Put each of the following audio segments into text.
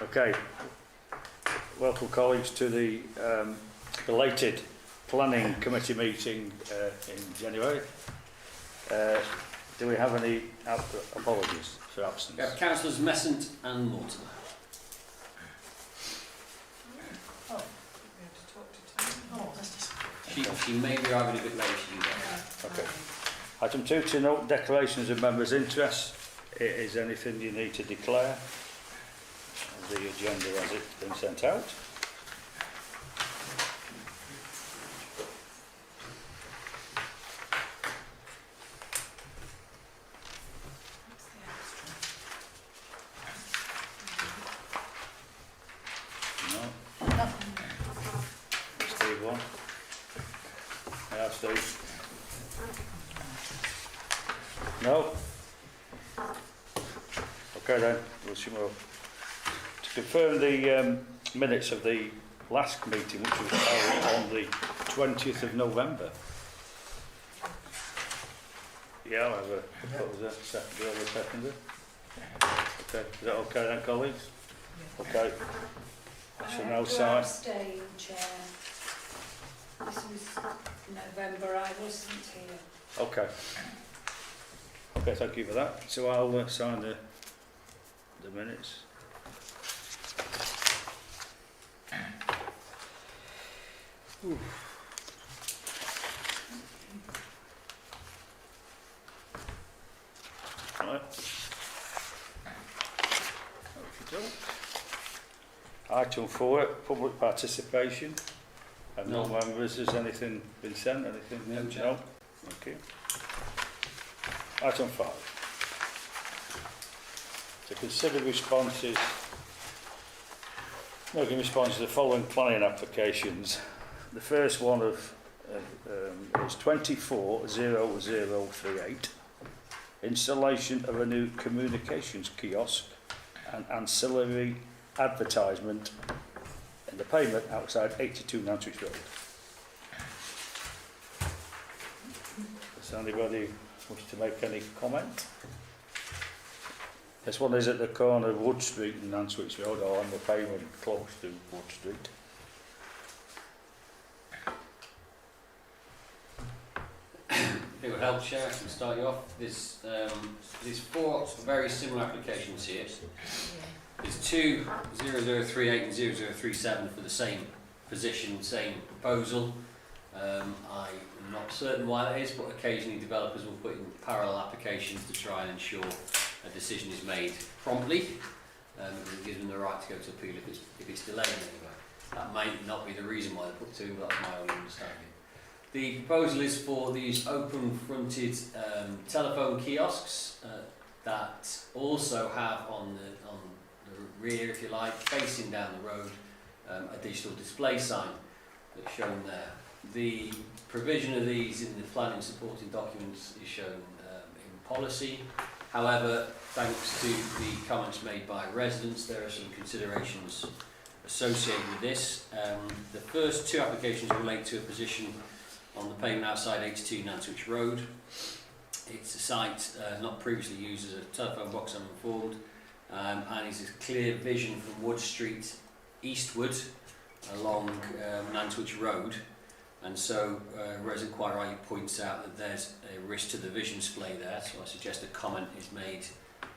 Okay, welcome colleagues to the belated planning committee meeting in January. Do we have any apologies for absence? We have Councillors Messent and Mortimer. Oh, we have to talk to Tom. Oh, that's just... She may be arriving a bit late. Okay. Item 2, to note declarations of members' interests. Is anything you need to declare? The agenda has it been sent out. No. Steve one. Yeah, Steve. No. Okay then, we'll see more. To confirm the minutes of the last meeting, which was held on the 20th of November. Yeah, I'll have a proposer, seconder. Okay, is that okay then, colleagues? Okay. So now sign. Abstain, Chair. This was November, I wasn't here. Okay. Okay, thank you for that. So I'll sign the minutes. Ooh. Right. Item 4, public participation. Have no members. Has anything been sent? Anything? No, Chair. No. Okay. Item 5. To consider responses, making response to the following planning applications. The first one is 240038, installation of a new communications kiosk and ancillary advertisement in the pavement outside 82 Nantwich Road. Does anybody wish to make any comment? This one is at the corner of Wood Street and Nantwich Road, or on the pavement close to Wood Street. If it would help, Chair, I can start you off. There's 4 very similar applications here. There's 2 0038 and 0037 for the same position, same proposal. I'm not certain why that is, but occasionally developers will put in parallel applications to try and ensure a decision is made promptly. It gives them the right to go to appeal if it's delayed anyway. That might not be the reason why they put 2, but that's my own understanding. The proposal is for these open-fronted telephone kiosks that also have on the rear, if you like, facing down the road, a digital display sign that's shown there. The provision of these in the planning supporting documents is shown in policy. However, thanks to the comments made by residents, there are some considerations associated with this. The first 2 applications relate to a position on the pavement outside 82 Nantwich Road. It's a site not previously used as a telephone box, I'm informed, and it's a clear vision from Wood Street eastward along Nantwich Road. And so resident quite rightly points out that there's a risk to the vision display there, so I suggest a comment is made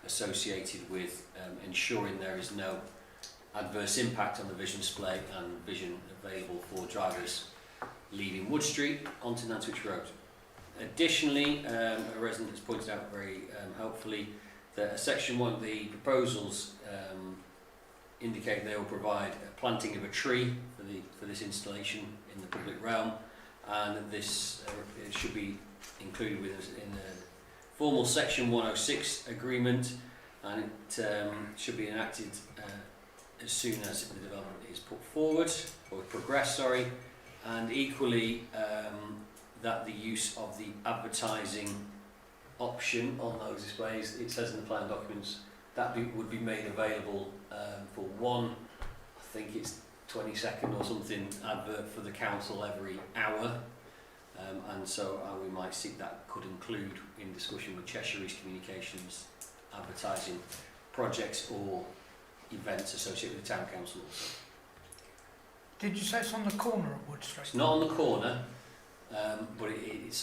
associated with ensuring there is no adverse impact on the vision display and vision available for drivers leaving Wood Street onto Nantwich Road. Additionally, a resident has pointed out very helpfully that section 1 of the proposals indicate they will provide a planting of a tree for this installation in the public realm, and that this it should be included in the formal section 106 agreement, and it should be enacted as soon as the development is put forward, or progress, sorry, and equally that the use of the advertising option on those displays, it says in the plan documents, that would be made available for 1, I think it's 20-second or something, advert for the council every hour, and so we might see that could include, in discussion with Cheshire East Communications, advertising projects or events associated with the town council also. Did you say it's on the corner of Wood Street? It's not on the corner, but it's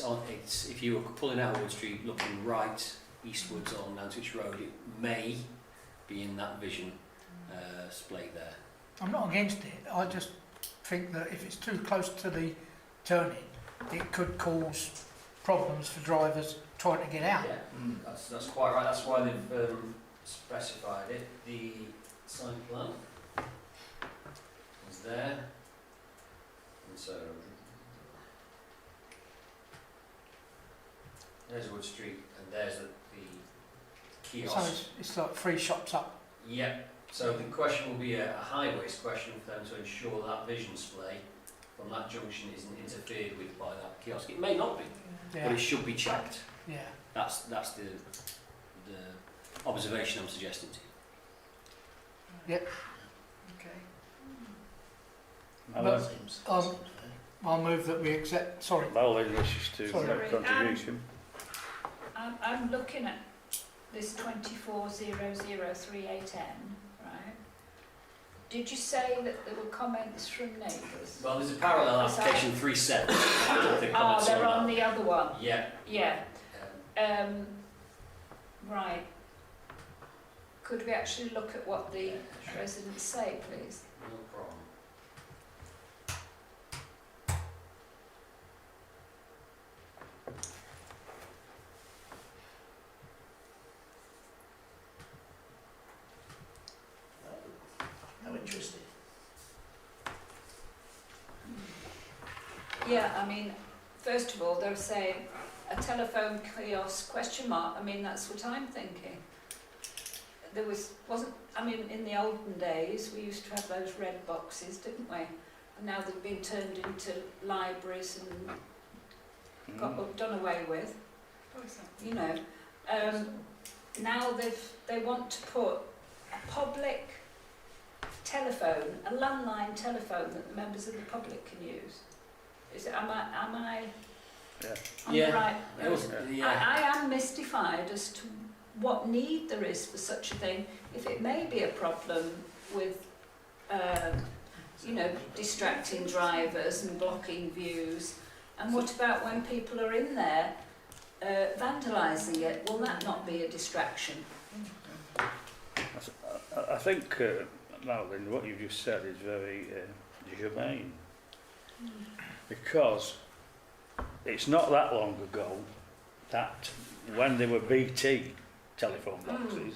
if you were pulling out of Wood Street looking right eastwards on Nantwich Road, it may be in that vision display there. I'm not against it. I just think that if it's too close to the turning, it could cause problems for drivers trying to get out. Yeah, that's quite right. That's why they've specified it. The sign plan is there, and so there's Wood Street, and there's the kiosk. So it's like 3 shops up. Yep. So the question will be a highways question for them to ensure that vision display from that junction isn't interfered with by that kiosk. It may not be, but Yeah, it should be checked. yeah. That's the observation I'm suggesting to you. Yep. Okay. Alan, I'll move that we accept. Sorry. Alan wishes to Sorry. make a contribution. I'm looking at this 240038N, right? Did you say that there were comments from neighbours? Well, there's a parallel Is that- application 37. The Oh, comments they're on on the other one. that. Yeah. Yeah. Right. Could we actually look at what the residents say, please? No problem. How interesting. Yeah, I mean, first of all, they're saying a telephone kiosk question mark. I mean, that's what I'm thinking. There wasn't, I mean, in the olden days, we used to have those red boxes, didn't we? And now they've been turned into libraries and done away with. You know, now they want to put a public telephone, a landline telephone that the members of the public can use. Is it? Am I? Yeah. On Yeah. the right? That was- yeah. I am mystified as to what need there is for such a thing. If it may be a problem with, you know, distracting drivers and blocking views. And what about when people are in there vandalising it? Will that not be a distraction? I think, Madeline, what you've just said is very germane. Because it's not that long ago that when they were BT telephone boxes,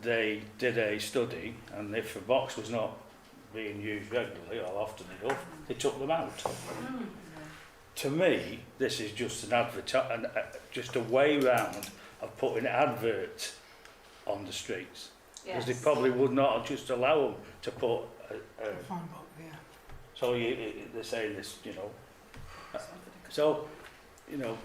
they did a study, and if a box was not being used regularly or often enough, they took them out. To me, this is just just a way round of putting adverts on the streets. Because they probably would not just allow them to put a Phone book, yeah. so they're saying this, you know. So, you know,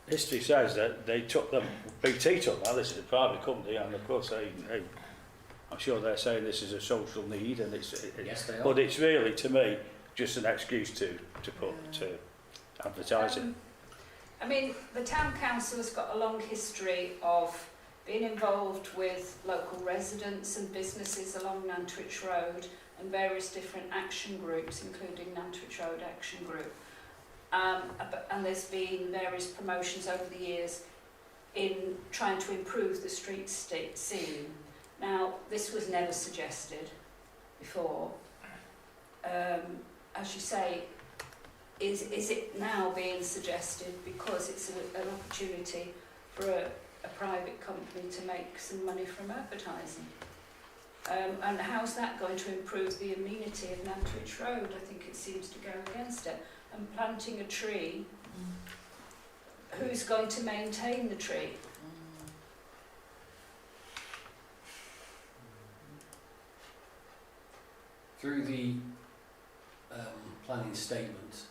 history says that they took them, BT took them, this is a private company, and of course I'm sure they're saying this is a social need, and Yes, they are. but it's really, to me, just an excuse to put advertising. I mean, the town council has got a long history of being involved with local residents and businesses along Nantwich Road and various different action groups, including Nantwich Road Action Group. And there's been various promotions over the years in trying to improve the street scene. Now, this was never suggested before. As you say, is it now being suggested because it's an opportunity for a private company to make some money from advertising? And how's that going to improve the amenity of Nantwich Road? I think it seems to go against it. And planting a tree, who's going to maintain the tree? Through the planning statement,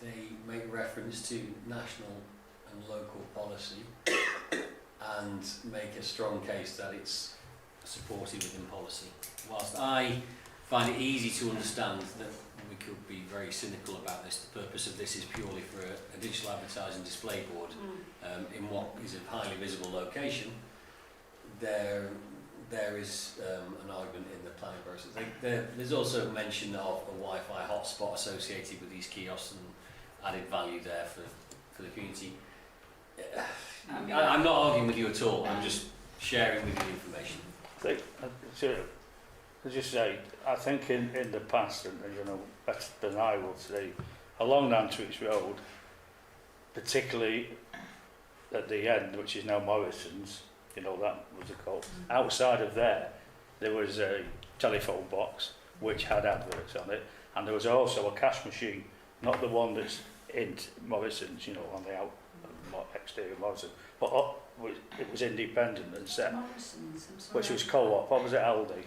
they make reference to national and local policy and make a strong case that it's supported within policy. Whilst I find it easy to understand that we could be very cynical about this, the purpose of this is purely for a digital advertising display board in what is a highly visible location, their there is an argument in the planning process. There's also mention of a Wi-Fi hotspot associated with these kiosks and added value there for the community. I'm not arguing with you at all. I'm just sharing with you information. I think, as you say, I think in the past, and you know, better than I will say, along Nantwich Road, particularly at the end, which is now Morrison's, you know, that was it called. Outside of there was a telephone box which had adverts on it, and there was also a cash machine, not the one that's in Morrison's, you know, on the exterior Morrison's, but it was independent and set, Morrison's, I'm sorry. which was Co-op. What was it, Aldi?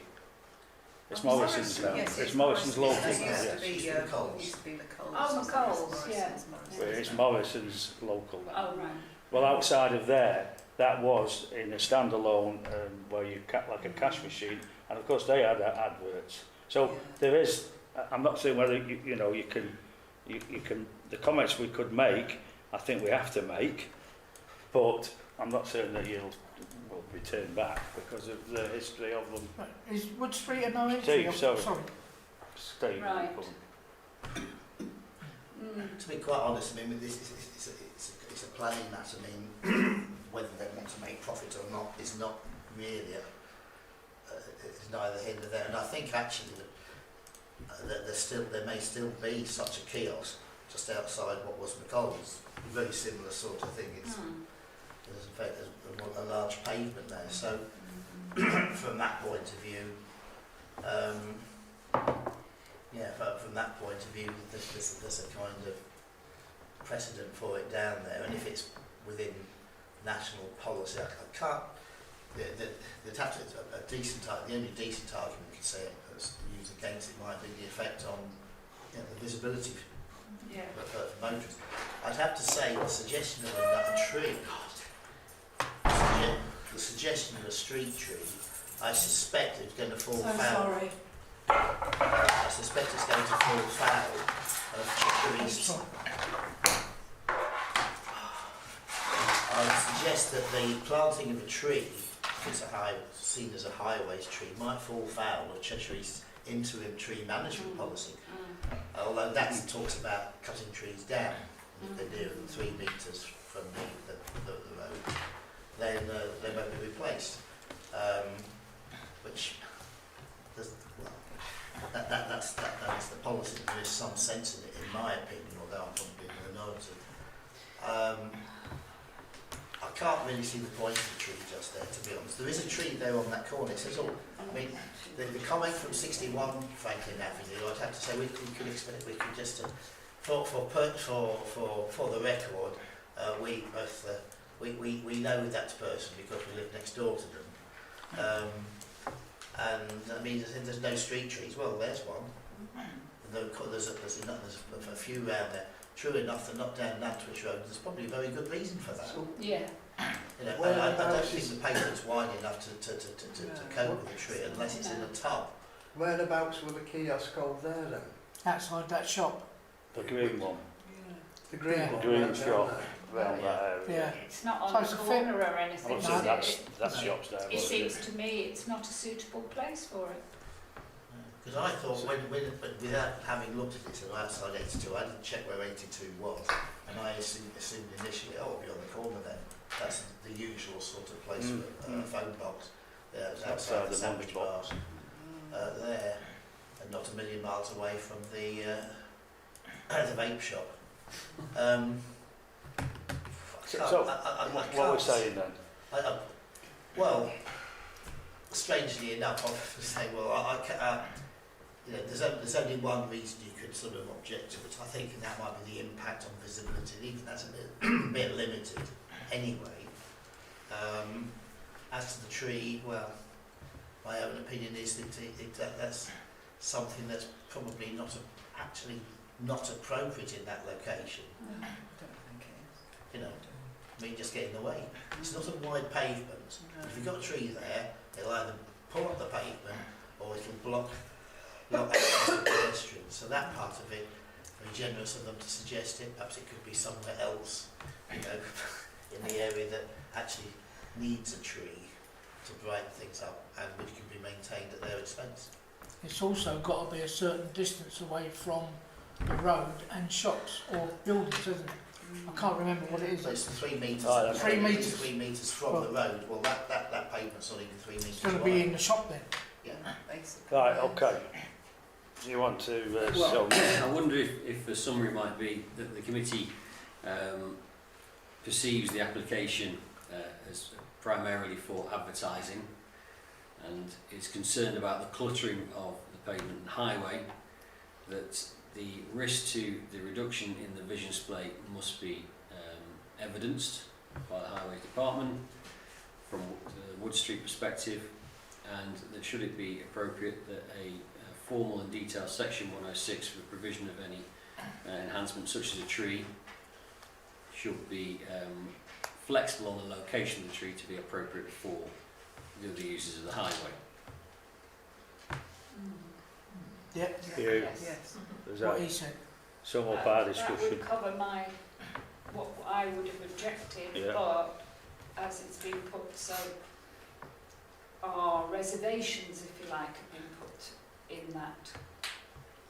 It's Oh, Morrison's now. Yes, It's Morrison's local now, It used to yes. be, Used to be Coles. used to be the Coles. Oh, wasn't it? Coles, yeah. Morrison's. It's Morrison's local now. Oh, right. Well, outside of there, that was in a standalone where you like a cash machine, and of course they had adverts. So Yeah. there is. I'm not saying whether you know you can the comments we could make. I think we have to make, but I'm not saying that will return back because of the history of them. Right. Is Wood Street a no entry? Steve, Oh, sorry. Staying. Right. Mm. To be quite honest, I mean, it's a planning matter. I mean, whether they want to make profit or not is not really it's neither here nor there. And I think actually that there may still be such a kiosk just outside what was McColl's. Very similar sort of thing. It's there's in fact there's a large pavement there. So from that point of view, from that point of view, there's a kind of precedent for it down there, and if it's within national policy, I can't. They'd have to a decent. The only decent argument you could say used against it might be the effect on the visibility Yeah. for motorists. I'd have to say the suggestion of a tree, the suggestion of a street tree, I suspect it's going to fall foul. Sorry. I suspect it's going to fall foul of trees. I would suggest that the planting of a tree, if it's seen as a highways tree, might fall foul of Cheshire's interim tree management policy. Although that talks about cutting trees down, if they're nearer than 3 metres from the road, then they won't be replaced. Which that's the policy. There is some sense in it, in my opinion, although I'm probably in the minority. I can't really see the point of the tree just there, to be honest. There is a tree there on that corner. It says all. I mean, the comment from 61 Franklin Avenue, I'd have to say we could expect, we could just for the record, we know that person because we live next door to them. And I mean, there's no street trees. Well, there's one. There's a few around there. True enough, they're not down Nantwich Road. There's probably a very good reason for that. Yeah. You know, I don't think the pavement's wide enough to cope with the tree unless it's in a tub. Whereabouts will the kiosk go there then? Outside that shop. The green one, The green Yeah. one? green right down shop there. around that area. Yeah. It's not So on it's the a corner or anything. Obviously, is it? that shop's there. It but seems to me it's not a suitable place for it. Because I thought, without having looked at it, so outside 82, I didn't check where 82 was, and I assumed initially, it'll be on the corner then. That's the usual sort of place for a phone box. Yeah, it's outside the sandwich bar there, and not a million miles away from the vape shop. what we're saying then? Well, strangely enough, I was saying, there's only one reason you could sort of object to it. I think that might be the impact on visibility. And even that's a bit limited anyway. As to the tree, well, my own opinion is that that's something that's probably actually not appropriate in that location. I don't think it is. You know, I mean, just get in the way. It's not a wide pavement. If you've got a tree there, it'll either pull up the pavement or it'll block access to pedestrians. So that part of it, very generous of them to suggest it. Perhaps it could be somewhere else, you know, in the area that actually needs a tree. to brighten things up and which can be maintained at their expense. It's also got to be a certain distance away from the road and shops or buildings, isn't it? I can't remember what it is. So it's 3 metres. Oh, that's 3 metres. 3 metres from the road. Well, that pavement's not even 3 metres It's going to wide. be in the shop then. Yeah. Basically. Right, okay. Do you want to Well, so I wonder if the summary might be that the committee perceives the application as primarily for advertising and is concerned about the cluttering of the pavement and highway, that the risk to the reduction in the vision splay must be evidenced by the Highways Department from the Wood Street perspective, and that should it be appropriate that a formal and detailed section 106 for the provision of any enhancement such as a tree should be flexible on the location of the tree to be appropriate for the other users of the highway. Yep. you, Yes. there's What that he said. some more part That discussion? would cover what I would have objected, Yeah. but as it's been put, so our reservations, if you like, have been put in that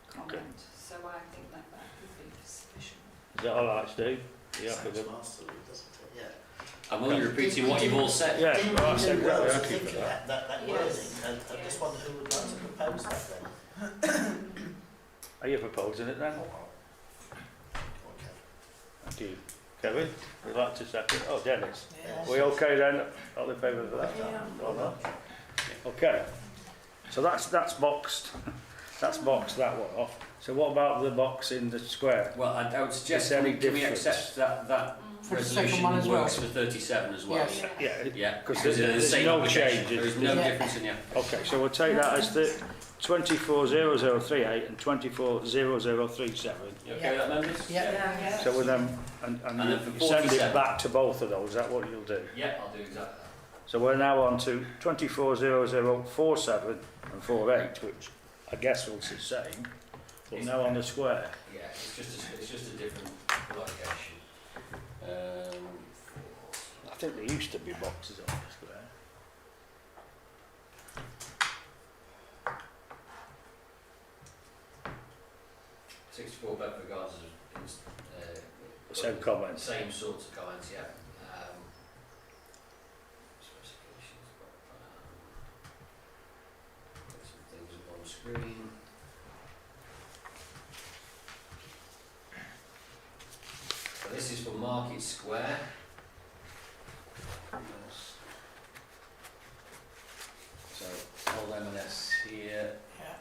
comment. So I think that would be sufficient. Is that all right, Steve? Yeah, Sounds masterly, doesn't it? Yeah. I'm only repeating what you've all said. Yeah, Didn't well, I we said do well that, to thank you think for of that. that Yes. wording? I Yes. just wonder who would like to propose that then. Are you proposing it then? Okay. Thank you. Kevin, would you like to second? Oh, Dennis. Yeah. We okay then? All in favour of that? Yeah. All right. Okay. So that's boxed. That's boxed that one off. So what about the box in the square? Well, I would suggest Is there any can we difference? accept that For the second resolution one as well. works for 37 as well? Yes. Yeah. Yeah, 'Cause because there's the same no application. changes. There is no Yeah. difference in the application. Okay, so we'll take that as the 240038 and 240037. You okay with that, members? Yeah. Yeah. So with them, and And then for you send it 47. back to both of those, is that what you'll do? Yeah, I'll do exactly that. So we're now on to 240047 and 48, which I guess was the same, but now on the square. Yeah, it's just a different location. I think there used to be boxes on the square. '64 Bedford Gardens is Same comments. Same sorts of comments, yeah. Specifications. Put some things up on the screen. So this is for Market Square. So old M&S here, Yeah.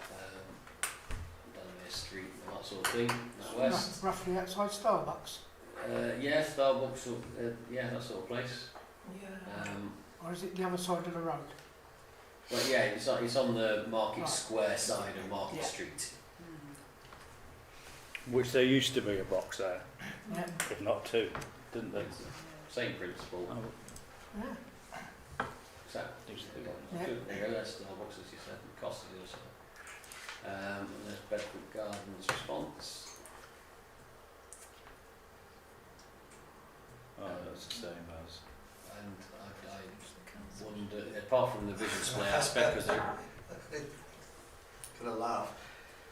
Delamere Street and that sort of thing, that west. Roughly outside Starbucks. Yeah, Starbucks, yeah, that sort of place. Or is it the other side of the road? But yeah, it's on the Market Right. Square side of Market Yeah. Street. Which there used to be a box there, Yeah. if not two, didn't there? Same principle. Oh, Yeah. So, used to be one. Yeah. there you go, there's Starbucks as you said, and Costa the other side. And there's Bedford Gardens response. Oh, that's the same as. And I wonder, apart from the vision display aspect, because they're Gonna laugh.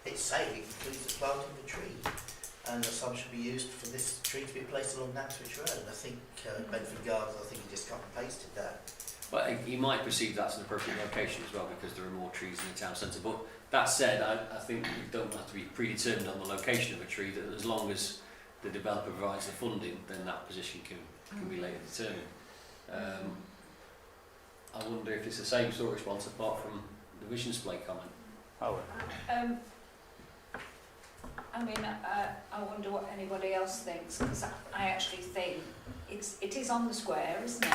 It's saying it includes the planting of a tree, and the some should be used for this tree to be placed along Knapswich Road. I think Bedford Gardens, I think he just cut and pasted that. Well, he might perceive that's an appropriate location as well because there are more trees in the town centre. But that said, I think we don't have to be predetermined on the location of a tree. That as long as the developer provides the funding, then that position can be later determined. I wonder if it's the same sort of response apart from the vision display comment. Oh, I mean, I wonder what anybody else thinks, because I actually think it is on the square, isn't it?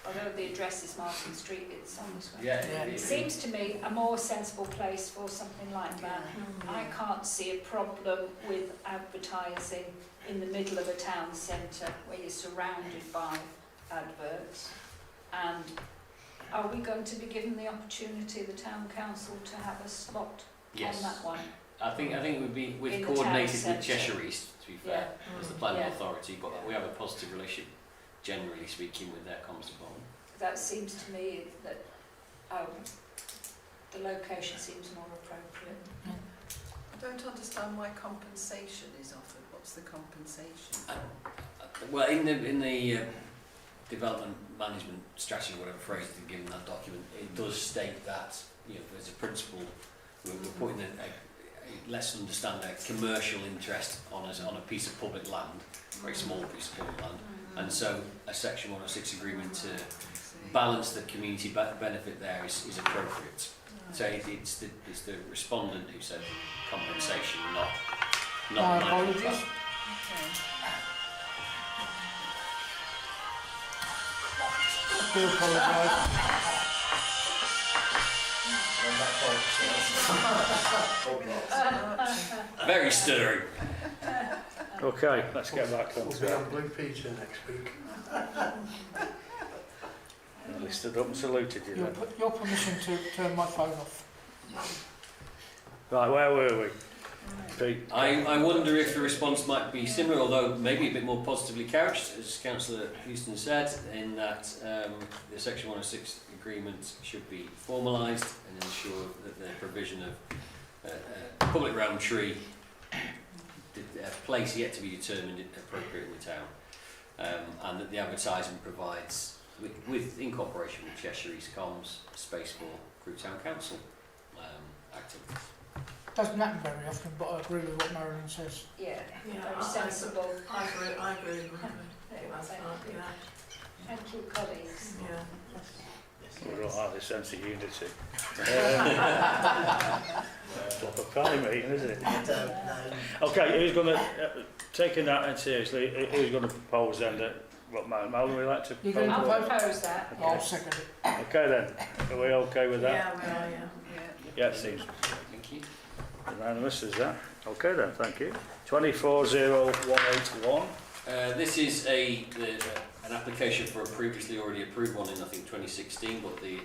Although the address is Martin Street, it's on the square. Yeah. It seems to me a more sensible place for something like that. I can't see a problem with advertising in the middle of a town centre where you're surrounded by adverts. And are we going to be given the opportunity, the town council, to have a slot Yes, on that one? I think we'd be In with the coordinated town with centre. Cheshire East, to be fair, as the planning Yeah. authority. But we have a positive relationship, generally speaking, with their constable. That seems to me that The location seems more appropriate. I don't understand why compensation is offered. What's the compensation? Well, in the development management strategy, whatever phrase they've given that document, it does state that, you know, as a principle, we're putting let's understand a commercial interest on a piece of public land, a very small piece of public land, and so a Section 106 agreement to balance the community benefit there is appropriate. So it's the respondent who said compensation, not My the apologies. Okay. I do apologise. And that point, Very stirring. Okay, let's get back on We'll be track. on Blue Peter next week. They stood up and saluted you then. Your permission to turn my phone off. Right, where were we? Pete? I wonder if the response might be similar, although maybe a bit more positively couched, as Councillor Houston said, in that the Section 106 agreement should be formalised and ensure that the provision of public realm tree, a place yet to be determined appropriate in the town, and that the advertising provides, in cooperation with Cheshire East Comms, space for Crewe Town Council activities. Doesn't happen very often, but I agree with what Marilyn says. Yeah, Yeah, very sensible. I agree with that. That's Thank right, you. yeah. Thank you, colleagues. Yeah. We don't have this sense of unity. It's like a family meeting, isn't it? I don't know. Okay, who's going to, taking that in seriously, who's going to propose then that, what, Malcolm, would you like to You're going to propose? I'll propose that. I'll second it. Okay then, are we okay with that? Yeah, we are, yeah. Yeah, it seems Thank you. unanimous, is that? Okay then, thank you. 240181. This is an application for a previously already approved one in, I think, 2016, but the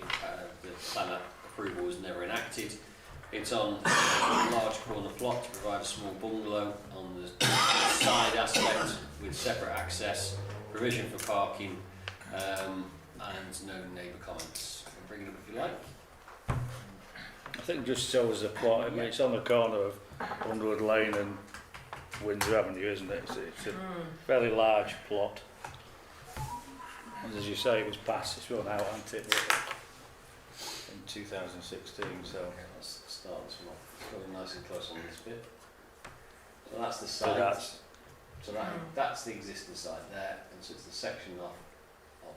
plan approval was never enacted. It's on a large corner plot to provide a small bungalow on the side aspect with separate access, provision for parking, and no neighbour comments. I can bring it up if you like. I think it just shows the plot. I mean, it's on the corner of Underwood Lane and Windsor Avenue, isn't it? It's a fairly large plot. And as you say, it was passed, it's run out, hasn't it? In 2016, so. Okay, let's start this one off. It's going nice and close on this bit. So that's the So site. that's, That's the existing site there, and so it's the section of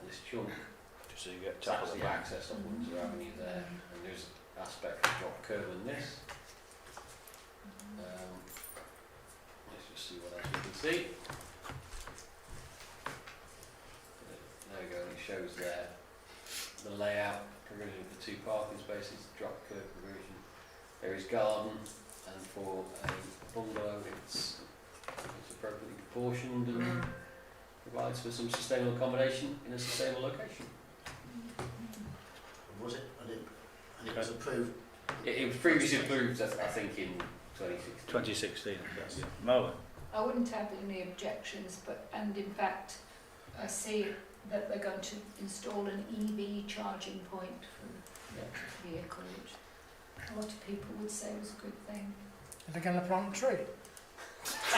this chunk. so you get That's top of the the back. access of Windsor Avenue there, and there's aspect of drop curve in this. Let's just see what else we can see. There we go, and it shows there the layout, provision for 2 parking spaces, drop curve provision. There is garden, and for a bungalow it's appropriately proportioned and provides for some sustainable accommodation in a sustainable location. Was it? And it was approved. It was previously approved, I think, in 2016. 2016, yes. Marlon? I wouldn't have any objections, and in fact, I see that they're going to install an EV charging point for the vehicle, which a lot of people would say was a good thing. Are they going to plant a tree? I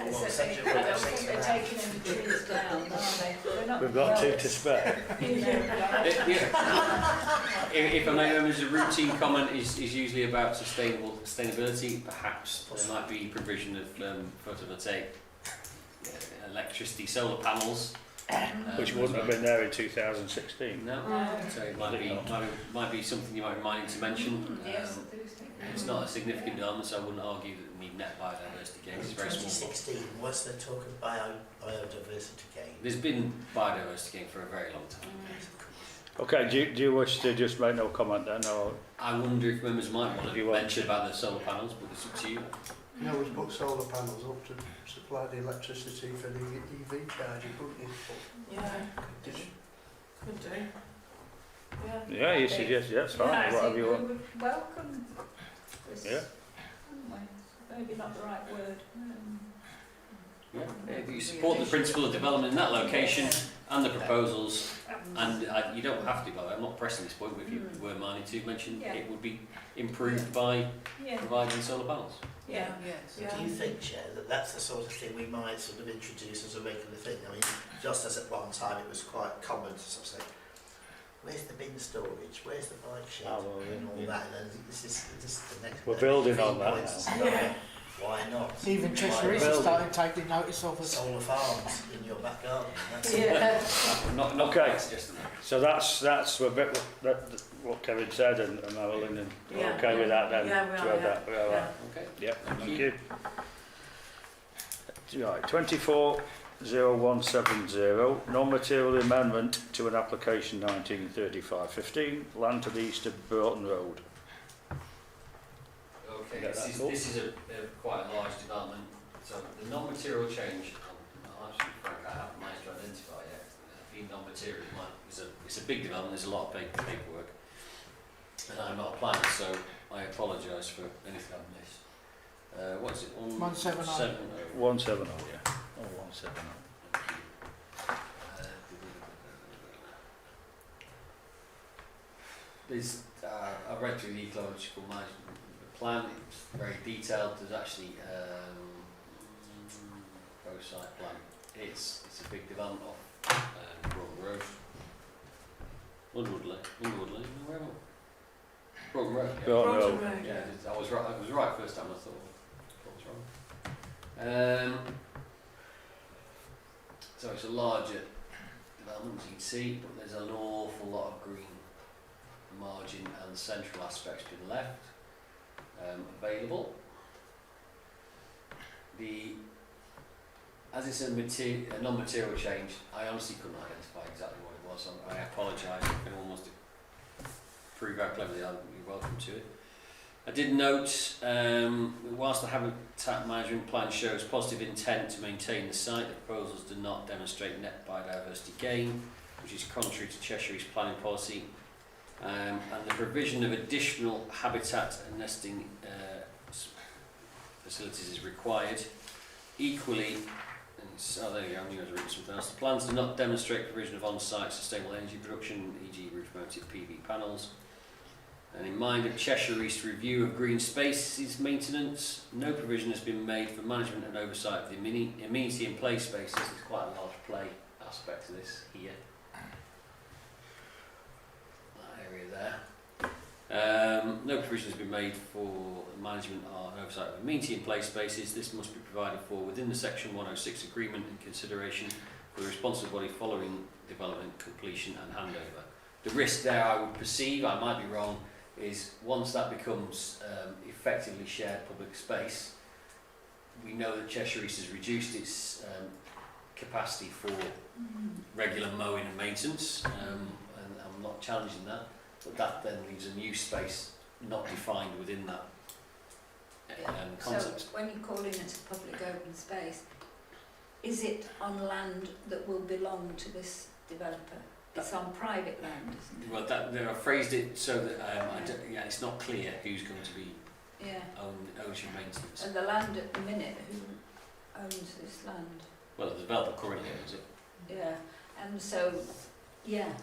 don't think they're taking any trees down, are they? They're not We've got 2 growers. to spare. If I may, members, a routine comment is usually about sustainability. Perhaps there might be provision of photovoltaic electricity, solar panels. Which wouldn't have been there in 2016. No, so it might be something you might be minding to mention. Yes, I do think. It's not a significant element, so I wouldn't argue that we need net biodiversity gains. It's very small. 2016, was there talk of biodiversity gain? There's been biodiversity gain for a very long time. Okay, do you wish to just make no comment then, or I wonder if members might want You to want mention to? about the solar panels, but it's up to you. You always put solar panels up to supply the electricity for the EV charging, couldn't you? Yeah, Did you? could do. Yeah. yeah, you suggest, yeah, it's fine, I whatever think you we want. would welcome this. Yeah. wouldn't we? Maybe not the right word. Yeah. If you support the principle of development in that location and the proposals, And you don't have to, by the way, I'm not pressing this point, but if you were minded to mention, Yeah. it would be improved by Yeah. providing solar panels. Yeah. Yes. Do you think, Chair, that that's the sort of thing we might sort of introduce as a regular thing? I mean, just as at one time it was quite common to sort of say, where's the bin storage, where's the bike shed, Oh, well, and all yeah. that, and this is the next... We're building on that points now. to start. Yeah. Why not? Even Cheshire Why East not? has started taking notice of us. Solar farms in your back garden. That's Yeah. Not Okay. quite suggesting that. So that's a bit what Kevin said and Marilyn, and we're Yeah, okay with that then? Yeah, we to are, have yeah. that? We are, Yeah. Okay. Yep, Thank thank you. you. Right, 240170, non-material amendment to an application 1935-15, land to the east of Broughton Road. Okay, Get that cool? this is a quite a large development. So the non-material change, I'll actually frank, I haven't managed to identify yet. Being non-material, it's a big development. There's a lot of paperwork, and I'm not a planner, so I apologise for anything I've missed. What's it? 170. 170, yeah. Oh, 170. There's, I read through the ecological management plan. It's very detailed. There's actually both side plan. It's a big development off Broughton Road. Underwood Lane, where am I? Broughton Road. Yeah. Broughton Road. Yeah, I was right first time. I thought I was wrong. So it's a larger development, as you can see, but there's an awful lot of green margin and central aspects been left available. As it's a non-material change, I honestly couldn't identify exactly what it was. So I apologise if anyone wants to prove how clever they are. You're welcome to it. I did note, whilst the habitat management plan shows positive intent to maintain the site, the proposals do not demonstrate net biodiversity gain, which is contrary to Cheshire East planning policy. And the provision of additional habitat and nesting facilities is required. Equally, there you go, I knew I was reading something else. The plans do not demonstrate provision of on-site sustainable energy production, e.g. roof-mounted PV panels. And in mind of Cheshire East review of green spaces maintenance, no provision has been made for management and oversight of the amenity and play spaces. There's quite a large play aspect to this here. That area there. No provision has been made for management or oversight of amenity and play spaces. This must be provided for within the Section 106 agreement in consideration for the responsible body following development, completion and handover. The risk there, I would perceive, I might be wrong, is once that becomes effectively shared public space, we know that Cheshire East has reduced its capacity for regular mowing and maintenance, and I'm not challenging that, but that then leaves a new space not defined within that concept. So when you're calling it a public open space, is it on land that will belong to this developer? It's on private land, isn't it? Well, I've phrased it so that it's not clear who's going to be Yeah. ownership maintenance. And the land at the minute, who owns this land? Well, the developer currently owns it. Yeah. And so, yeah,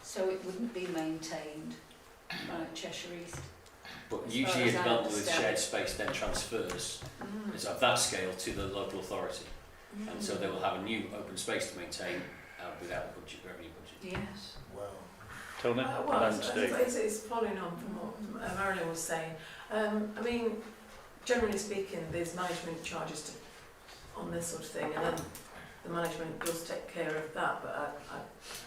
so it wouldn't be maintained by Cheshire East. But As usually far a as I development with understand. shared space then transfers it's of that scale to the local authority, and so they will have a new open space to maintain without the budget, revenue budget. Yes. Well, Tony? Well, And Steve? it's following on from what Marilyn was saying. I mean, generally speaking, there's management charges on this sort of thing, and then the management does take care of that, but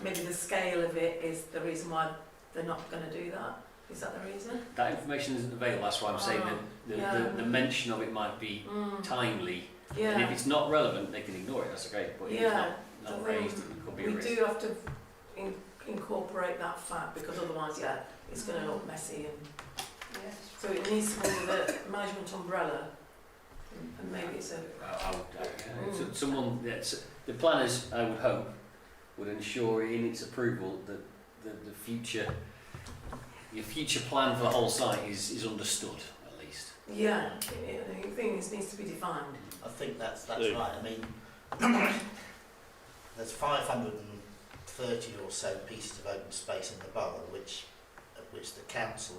maybe the scale of it is the reason why they're not going to do that. Is that the reason? That information isn't available, that's why I'm saying that the mention of it might be timely, and if Yeah, it's not relevant they can ignore it, that's okay, but if it's yeah. not I raised think it could be a We risk. do have to incorporate that fact, because otherwise, yeah, it's going to look messy, and Yes. so it needs to be the management umbrella, and maybe it's a So someone, the planners, I would hope, would ensure in its approval that your future plan for the whole site is understood, at least. yeah. Things needs to be defined. I think that's Steve? right. I mean, there's 510 30 or so pieces of open space in the borough which the council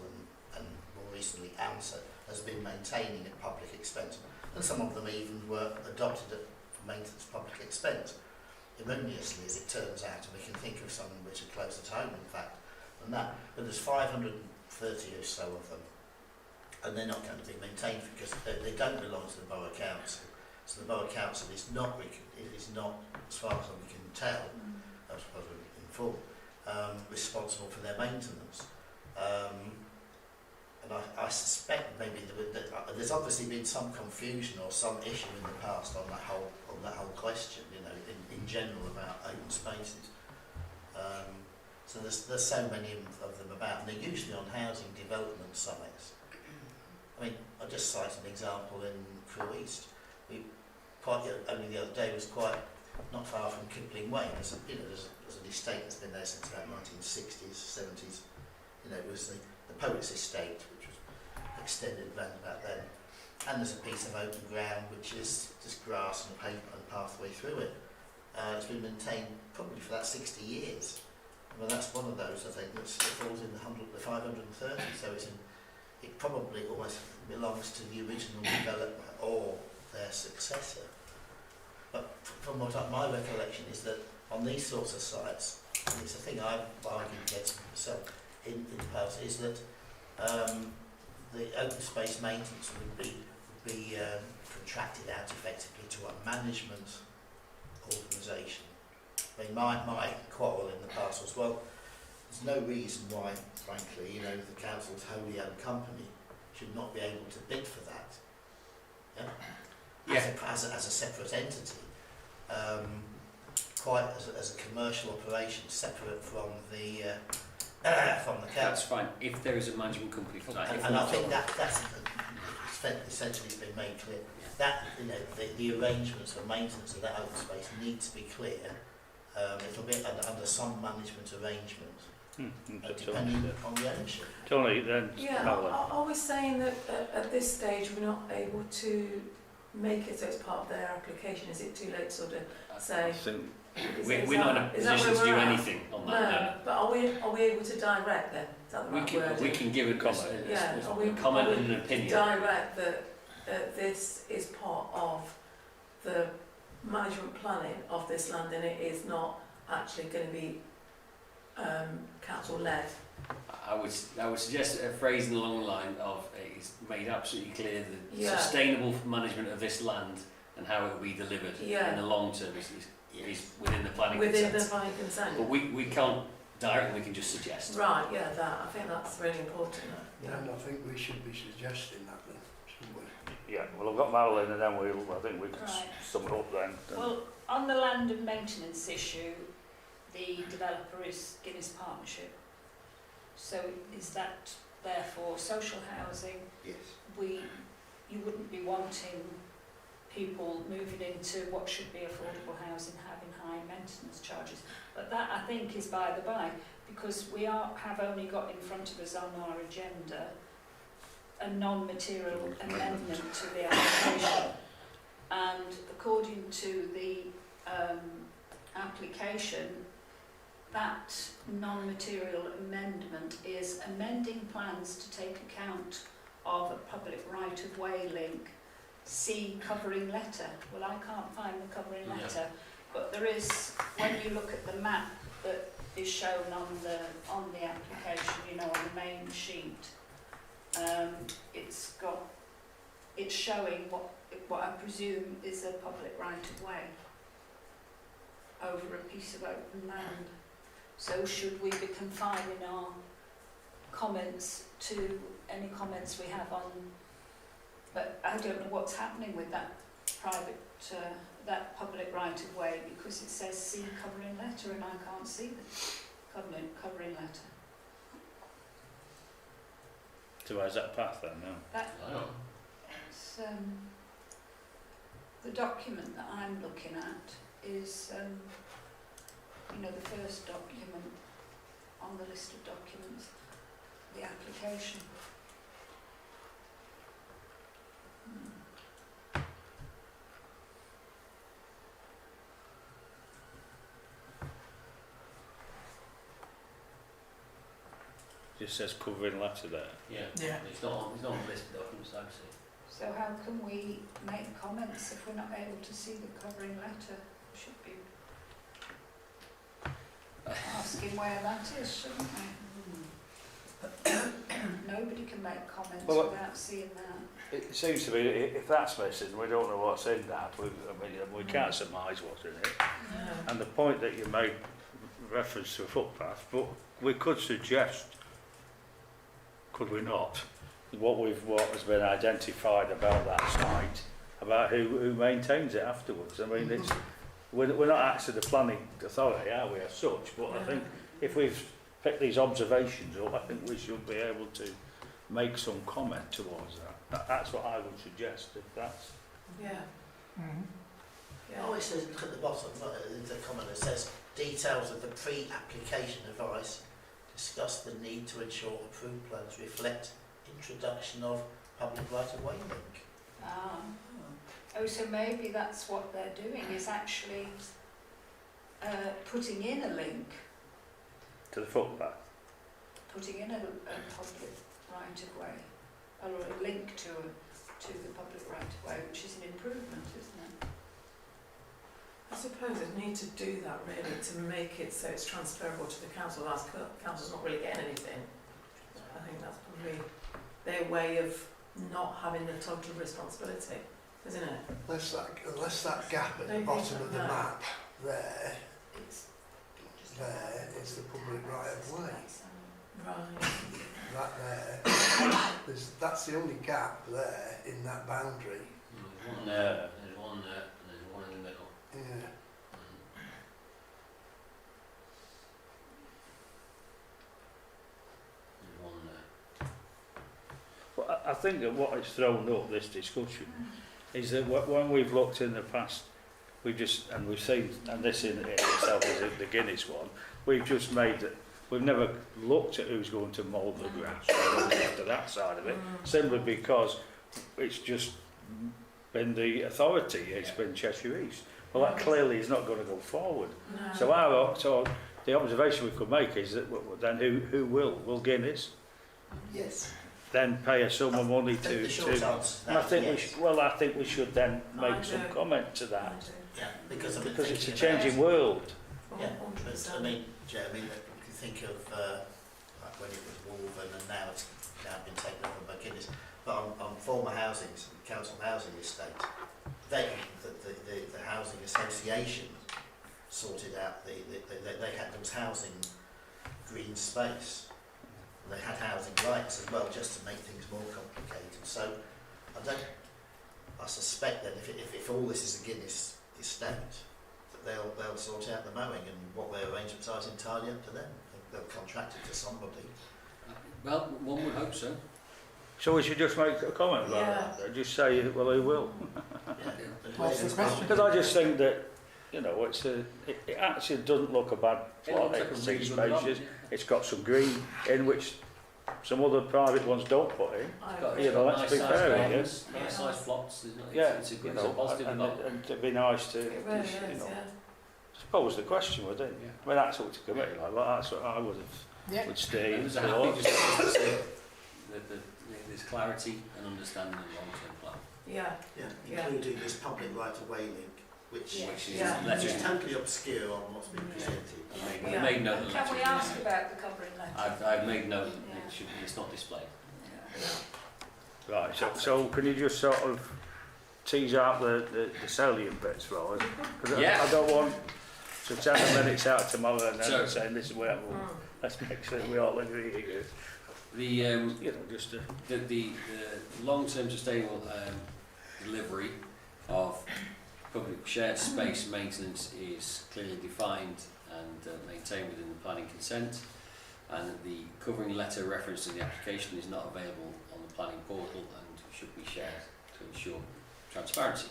and more recently AMSA has been maintaining at public expense, and some of them even were adopted at maintenance public expense, erroneously as it turns out, and we can think of some which are close at home in fact than that, but there's 530 or so of them, and they're not going to be maintained because they don't belong to the borough council. So the borough council is not, as far as we can tell, as far as we're informed, responsible for their maintenance. And I suspect maybe there's obviously been some confusion or some issue in the past on that whole question, you know, in general about open spaces. So there's so many of them about, and they're usually on housing development sites. I mean, I'll just cite an example in Crewe East. Only the other day was quite not far from Kipling Way. There's an estate that's been there since about 1960s, 70s. You know, it was the Poets Estate, which was extended round about then. And there's a piece of open ground which is just grass and a pavement and pathway through it. It's been maintained probably for that 60 years. Well, that's one of those, I think, that falls in the 530. So it probably almost belongs to the original developer or their successor. But from what my recollection is that on these sorts of sites, and it's a thing I've argued against myself in the past, is that the open space maintenance would be contracted out effectively to a management organisation. I mean, my quarrel in the past was, well, there's no reason why, frankly, you know, the council's wholly owned company should not be able to bid for that. Yeah? As a separate entity, quite as a commercial operation, separate from the council. That's fine, if there is a management company for that. And I think that's essentially been made clear. That, you know, the arrangements for maintenance of that open space need to be clear. It'll be under some management arrangement, depending on the ownership. Tony, then. Yeah, are we saying that at this stage we're not able to make it so it's part of their application? Is it too late to sort of say? I think We're not in a position to do anything on No, that. but are we able to direct then? Is that the right word? We can give a comment, a comment and an opinion. Direct that this is part of the management planning of this land, and it is not actually going to be council-led. I would suggest a phrasing along the line of it's made absolutely clear the Yeah. sustainable management of this land and how it will be delivered Yeah. in the long term is within the planning Within consent. the planning consent. But we can't directly, we can just suggest. Right, yeah, I think that's really important. And I think we should be suggesting that then, shouldn't we? Yeah, well, I've got Marilyn, and then I think we can Right. sum it up then. Well, on the land and maintenance issue, the developer is Guinness Partnership. So is that therefore social housing? Yes. You wouldn't be wanting people moving into what should be affordable housing having high maintenance charges. But that, I think, is by the by, because we have only got in front of us on our agenda a non-material amendment to the application. And according to the application, that non-material amendment is amending plans to take account of a public right-of-way link. See covering letter. Well, I can't find the covering Yeah. letter, but there is, when you look at the map that is shown on the application, you know, on the main sheet, it's showing what I presume is a public right-of-way over a piece of open land. So should we be confining our comments to any comments we have on? But I don't know what's happening with that private, that public right-of-way, because it says C covering letter and I can't see the covering letter. So where's that path then now? Wow. It's, the document that I'm looking at is, you know, the first document on the list of documents, the application. just says covering letter there. Yeah. Yeah. It's not on the list of documents I've seen. So how can we make comments if we're not able to see the covering letter? Should be asking where that is, shouldn't we? Nobody can make comments Well, without seeing that. It seems to be, if that's missing, we don't know what's in that. We can't surmise what's in it. No. And the point that you made reference to a footpath, but we could suggest, could we not, what has been identified about that site, about who maintains it afterwards. I mean, it's we're not actually the planning authority, are we, as such? But I think if we've picked these observations up, I think we should be able to make some comment towards that. That's what I would suggest. If that's Yeah. Mm-hmm. Yeah. Oh, it says, look at the bottom, the comment that says, details of the pre-application advice discuss the need to ensure approved plans reflect introduction of public right-of-way link. Ah. Oh, so maybe that's what they're doing, is actually putting in a link, to the footpath. putting in a public right-of-way, or a link to the public right-of-way, which is an improvement, isn't it? I suppose they need to do that really to make it so it's transferable to the council. As council's not really getting anything. I think that's probably their way of not having the total responsibility, isn't it? Unless that gap at the Don't bottom think of the that. map there, It's there is the public right of way. Right. That there, that's the only gap there in that boundary. There's one there, there's one there, and there's one in the middle. Yeah. There's one there. But I think that what it's thrown up, this discussion, is that when we've looked in the past, we've seen, and this in itself is the Guinness one, we've just made that, we've never looked at who's going to mould the grass or looked after that side of it, simply because it's just been the authority, it's been Cheshire East. Well, that clearly is not going to go forward. No. So the observation we could make is that then who will Guinness Yes. then pay a sum of money The to short answer to and I that, think yes. I think we should then make I some do. comment to I that, do. Yeah, because I've been because it's a thinking about- changing world. Yeah, 100%. but I mean, if you think of like when it was Wolven and now it's been taken over by Guinness, but on former council housing estate, the housing association sorted out they had those housing green space. They had housing rights as well, just to make things more complicated. So I suspect that if all this is a Guinness estate, that they'll sort out the mowing, and what their arrangements are is entirely up to them. They'll contract it to somebody. Well, one would hope so. So we should just make a comment about that, just say, well, who will? Yeah. But What's the it's- question? Because I just think that, it actually doesn't look a bad It plot, looks like a it's really good spacious, lot, it's got some green in which some other private ones don't put in. I Got agree. You know, let's nice be sized fair, gardens, yeah. nice sized plots. Yeah, It's a you good, know, it's a positive and development. it'd be nice to It really just, is, yeah. pose the question, wouldn't it? Yeah. I mean, that's up to committee, like that's what I would have, Yeah. would stay It in was a for. happy just to say that there's clarity and understanding of the long-term plan. Yeah. Yeah, including this public right-of-way link, which Yeah. Which is Yeah. which is letter. totally obscure on what's been presented. I Yeah. made note of the Can we letter. ask about the covering letter? I've made note. Yeah. It's not displayed. Yeah. Right, so can you just sort of tease out the salient bits for us? 'Cause Yeah. I don't want to 10 minutes out tomorrow and then So- saying this is where we'll, Mm. let's make sure we all agree here. The Just to... the long-term sustainable delivery of public shared space maintenance is clearly defined and maintained within the planning consent, and the covering letter reference to the application is not available on the planning portal and should be shared to ensure transparency.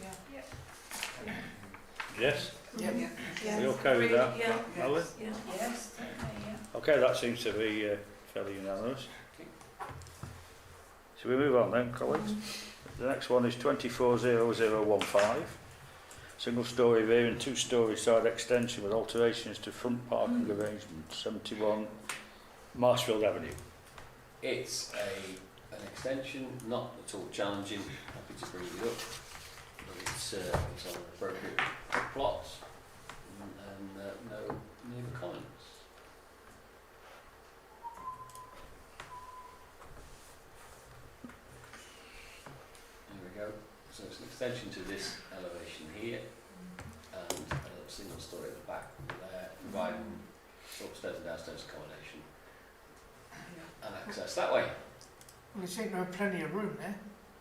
Yeah. Yes? Yep. Yeah. Are you okay with that, Yeah. Alan? Yeah. Yes, certainly, yeah. Okay, that seems to be fairly unanimous. Okay. Shall we move on then, colleagues? The next one is 240015. Single storey rear and 2 storey side extension with alterations to front parking arrangements, 71 Marshfield Avenue. It's an extension, not at all challenging, happy to bring it up, but it's on an appropriate plot and no neighbour comments. There we go. So it's an extension to this elevation here and a little single story at the back there, providing upstairs and downstairs accommodation and access that way. Well, there seems to have plenty of room there.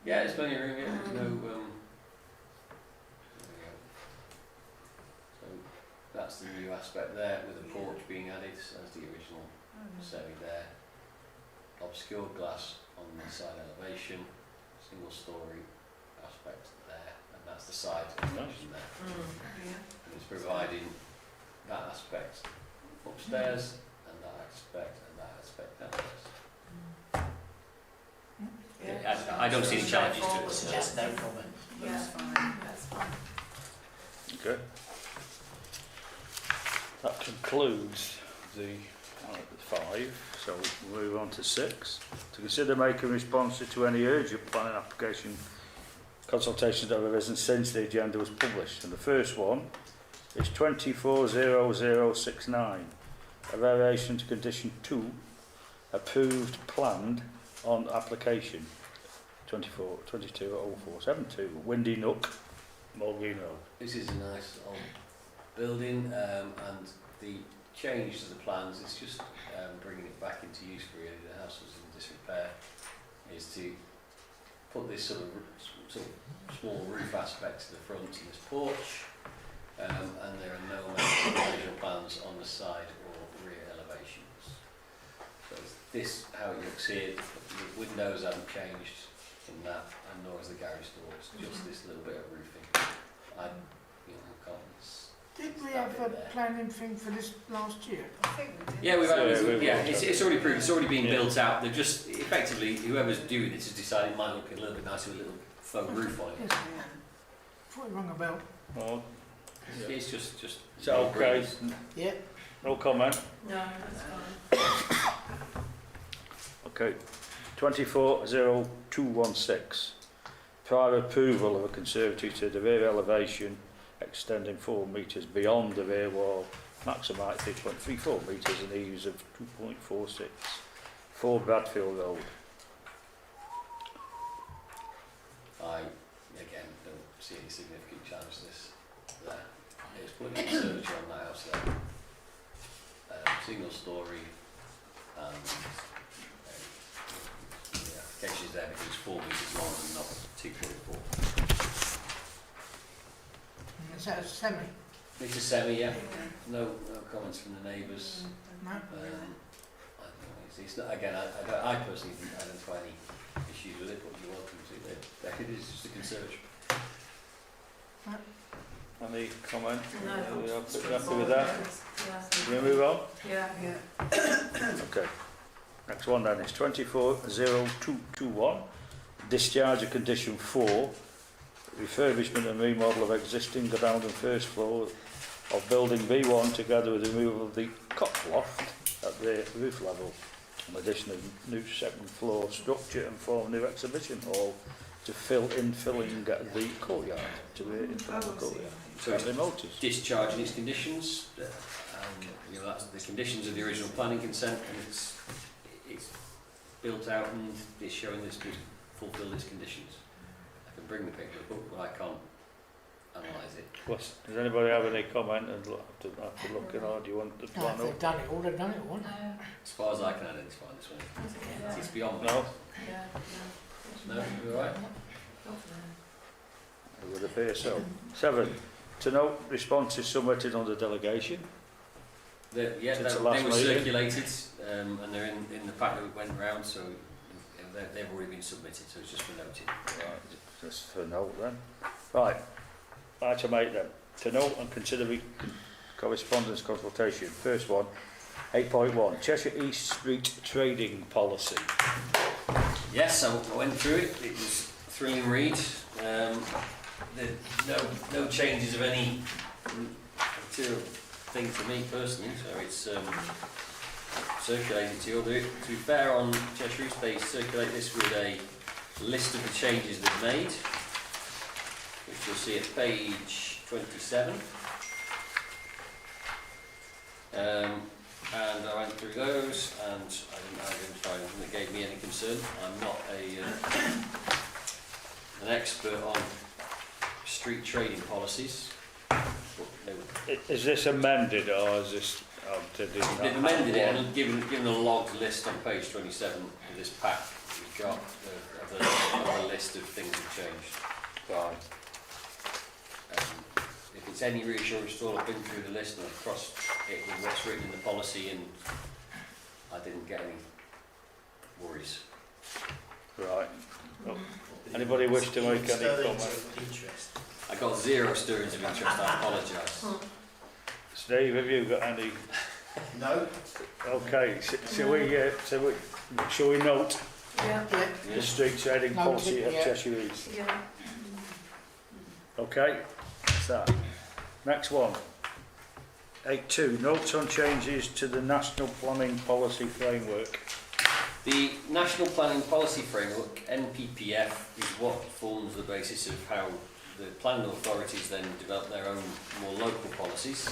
Yeah, there's plenty of room here. There's no. There we go. So that's the new aspect there, with a porch being added as the original semi there. Obscured glass on the side elevation, single story aspect there, and that's the side elevation there. And it's providing that aspect upstairs and that aspect downstairs. I don't see any challenges to it. Suggest no comment. Yeah, That's fine. that's fine. Okay. That concludes the 5, so we'll move on to 6. To consider making responses to any urgent planning application consultations that have arisen since the agenda was published. And the first one is 240069, a variation to condition 2, approved planned on application 220472, Windy Nook, Mulgreen Road. This is a nice old building, and the change to the plans is just bringing it back into use. Really, the house was in disrepair. Is to put this sort of small roof aspect to the front and this porch, and there are no major plans on the side or rear elevations. So is this how it looks here. The windows haven't changed in that, and nor has the garage door. It's just this little bit of roofing. Can't. Did we have a planning thing for this last year? I think we did. Yeah, we've had, Yeah, it's already proved, it's already been Yeah. built out. They've just, effectively, whoever's doing this has decided it might look a little bit nicer with a little faux roof on it. Yes. What it rung a bell? Oh, It's just is that okay? Yeah. No comment? No, that's fine. Okay. 240216. Prior approval of a conservatory to the rear elevation extending 4 metres beyond the rear wall, maximum height 3.34 metres and eaves of 2.46. 4 Bradfield Road. I, again, don't see any significant challenge to this there. It's putting a conservatory on that house there. Single story, and the application is there because it's 4 metres long and not 2.4. Is that a semi? It's a semi, yeah. No comments from the neighbours. No? I don't know, it's not, again, I personally didn't identify any issues with it, but you're welcome to. It is just a conservatory. Any comment? No. Are we happy with that? Yeah. Can we move on? Yeah. Okay. Next one then is 240221. Discharge of condition 4. Refurbishment and remodel of existing ground and first floor of building B1 together with removal of the cot loft at the roof level. An addition of new second floor structure and form new exhibition hall to filling the courtyard. To infill the courtyard. So Have they noticed? discharging its conditions, you know, that's the conditions of the original planning consent, and it's built out and it's showing this to fulfil its conditions. I can bring the picture up, but I can't analyse it. Does anybody have any comment and have to look at, or do you want to No, plan if they've up? done it all, they've done it all. No. As far as I can identify this one, it's beyond No? Yeah. No, you all right? It would appear so. 7. To note responses submitted under delegation. Yeah, Since the they last were meeting. circulated, and they're in the pack that went round, so they've already been submitted, so it's just for noting. Right, just for note then. Right, item 8 then. To note and consider correspondence consultation. First one, 8.1, Cheshire East Street trading policy. Yes, I went through it. It was thrilling read. No changes of any material thing to me personally. So it's circulate it to you. To be fair on Cheshire East, they circulate this with a list of the changes they've made, which you'll see at page 27. And I went through those, and I didn't identify anything that gave me any concern. I'm not an expert on street trading policies. But they were, Is this amended or is this... they've amended it and given a logged list on page 27 of this pack. We've got of a list of things that changed. Right. If it's any reassurance at all, I've been through the list and I've crossed it with what's written in the policy, and I didn't get any worries. Right. Oh, anybody wish to make any Stirrings comment? of interest. I got 0 stirrings of interest, I apologise. Steve, have you got any? No? Okay, shall we note Yeah. the street trading Noted, policy of yeah. Cheshire East? Yeah. Okay, that's that. Next one. 8.2, notes on changes to the National Planning Policy Framework. The National Planning Policy Framework, NPPF, is what forms the basis of how the planning authorities then develop their own more local policies.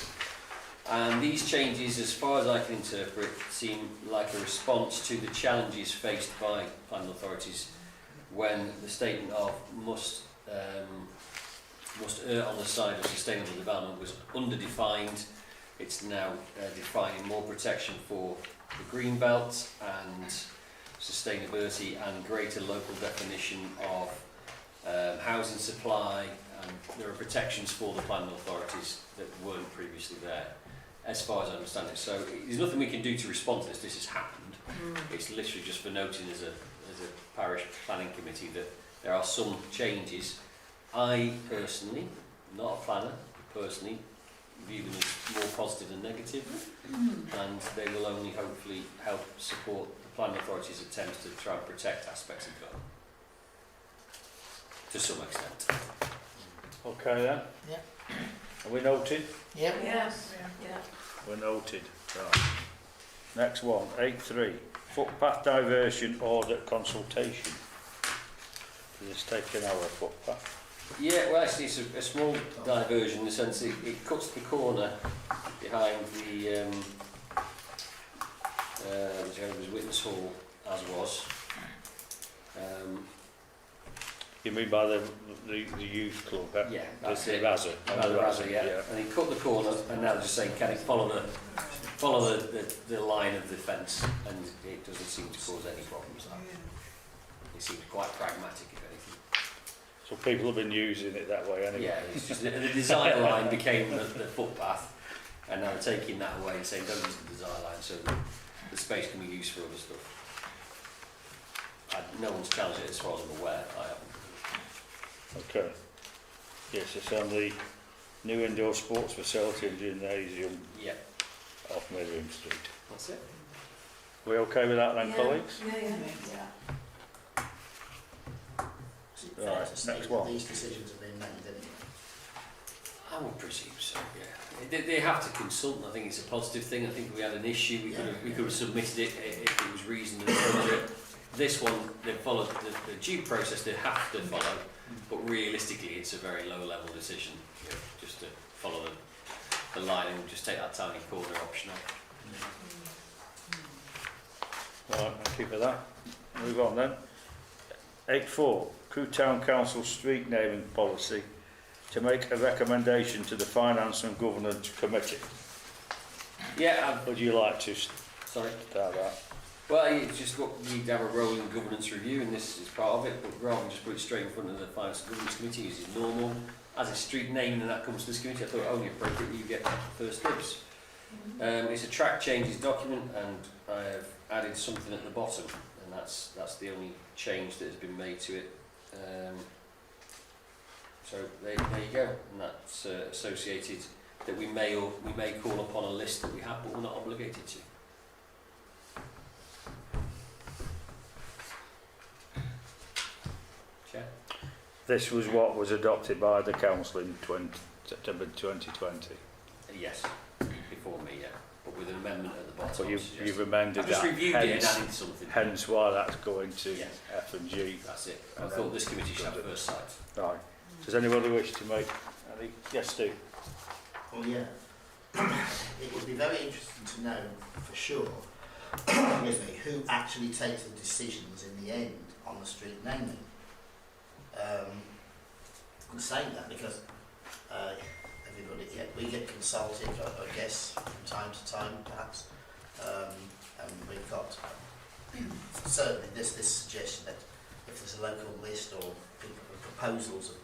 And these changes, as far as I can interpret, seem like a response to the challenges faced by planning authorities when the statement of must err on the side of sustainable development was underdefined. It's now defining more protection for the green belt and sustainability and greater local definition of housing supply, and there are protections for the planning authorities that weren't previously there, as far as I understand it. So there's nothing we can do to respond to this. This has happened. It's literally just for noting as a parish planning committee that there are some changes. I personally, not a planner, personally view them as more positive than negative, and they will only hopefully help support the planning authority's attempts to try and protect aspects of government to some extent. Okay then? Yeah. Are we noted? Yep. Yes. Yeah. We're noted. Right. Next one, 8.3, footpath diversion order consultation. Does this take an hour, footpath? Yeah, well actually it's a small diversion in the sense it cuts the corner behind the Jehovah's Witness Hall, as was. You mean by the youth club? Yeah, the that's it. Razza. The Razza, yeah. And he cut the corner, and now they're just saying, can it follow the line of the fence? And it doesn't seem to cause any problems. It seems quite pragmatic, if anything. So people have been using it that way anyway. Yeah, it's just the design line became the footpath, and now they're taking that away and saying don't use the design line, so the space can be used for other stuff. No one's challenged it as far as I'm aware. I haven't. Okay. Yes, it's on the new indoor sports facility and gymnasium Yeah, off Midland Street. that's it. We okay with that then, Yeah. colleagues? Yeah. Is it fair Right, to say next that one. these decisions have been made anyway? I would presume so, yeah. They have to consult, and I think it's a positive thing. I think we had an issue, we could have submitted it if it was reasonably appropriate. This one, they followed the due process they have to follow, but realistically it's a very low level decision, just to follow the line and just take that tiny corner option off. Right, thank you for that. Move on then. 8.4, Crewe Town Council street naming policy to make a recommendation to the Finance and Governance Committee. Yeah, Would you like to sorry. start that? Well, it's just got, we need to have a rolling governance review, and this is part of it, but rather than just put it straight in front of the Finance and Governance Committee, as is normal, as a street name and that comes to this committee, I thought it only appropriate you get first dibs. It's a track changes document, and I have added something at the bottom, and that's the only change that has been made to it. So there you go, and that's associated that we may call upon a list that we have, but we're not obligated to. Chair? This was what was adopted by the council in September 2020. Yes, before me, yeah, but with an amendment at the what But I'm you've suggesting. amended I've just that, reviewed it and hence, added something. hence why that's going to Yes. F and G. That's it. I And thought then this committee should have good. first sight. Right. Does anybody wish to make any? Yes, Steve. Well, yeah. It would be very interesting to know for sure, excuse me, who actually takes the decisions in the end on the street naming. I'm saying that because everybody, yeah, we get consulted, I guess, from time to time, perhaps, and we've got certainly this suggestion that if there's a local list or proposals are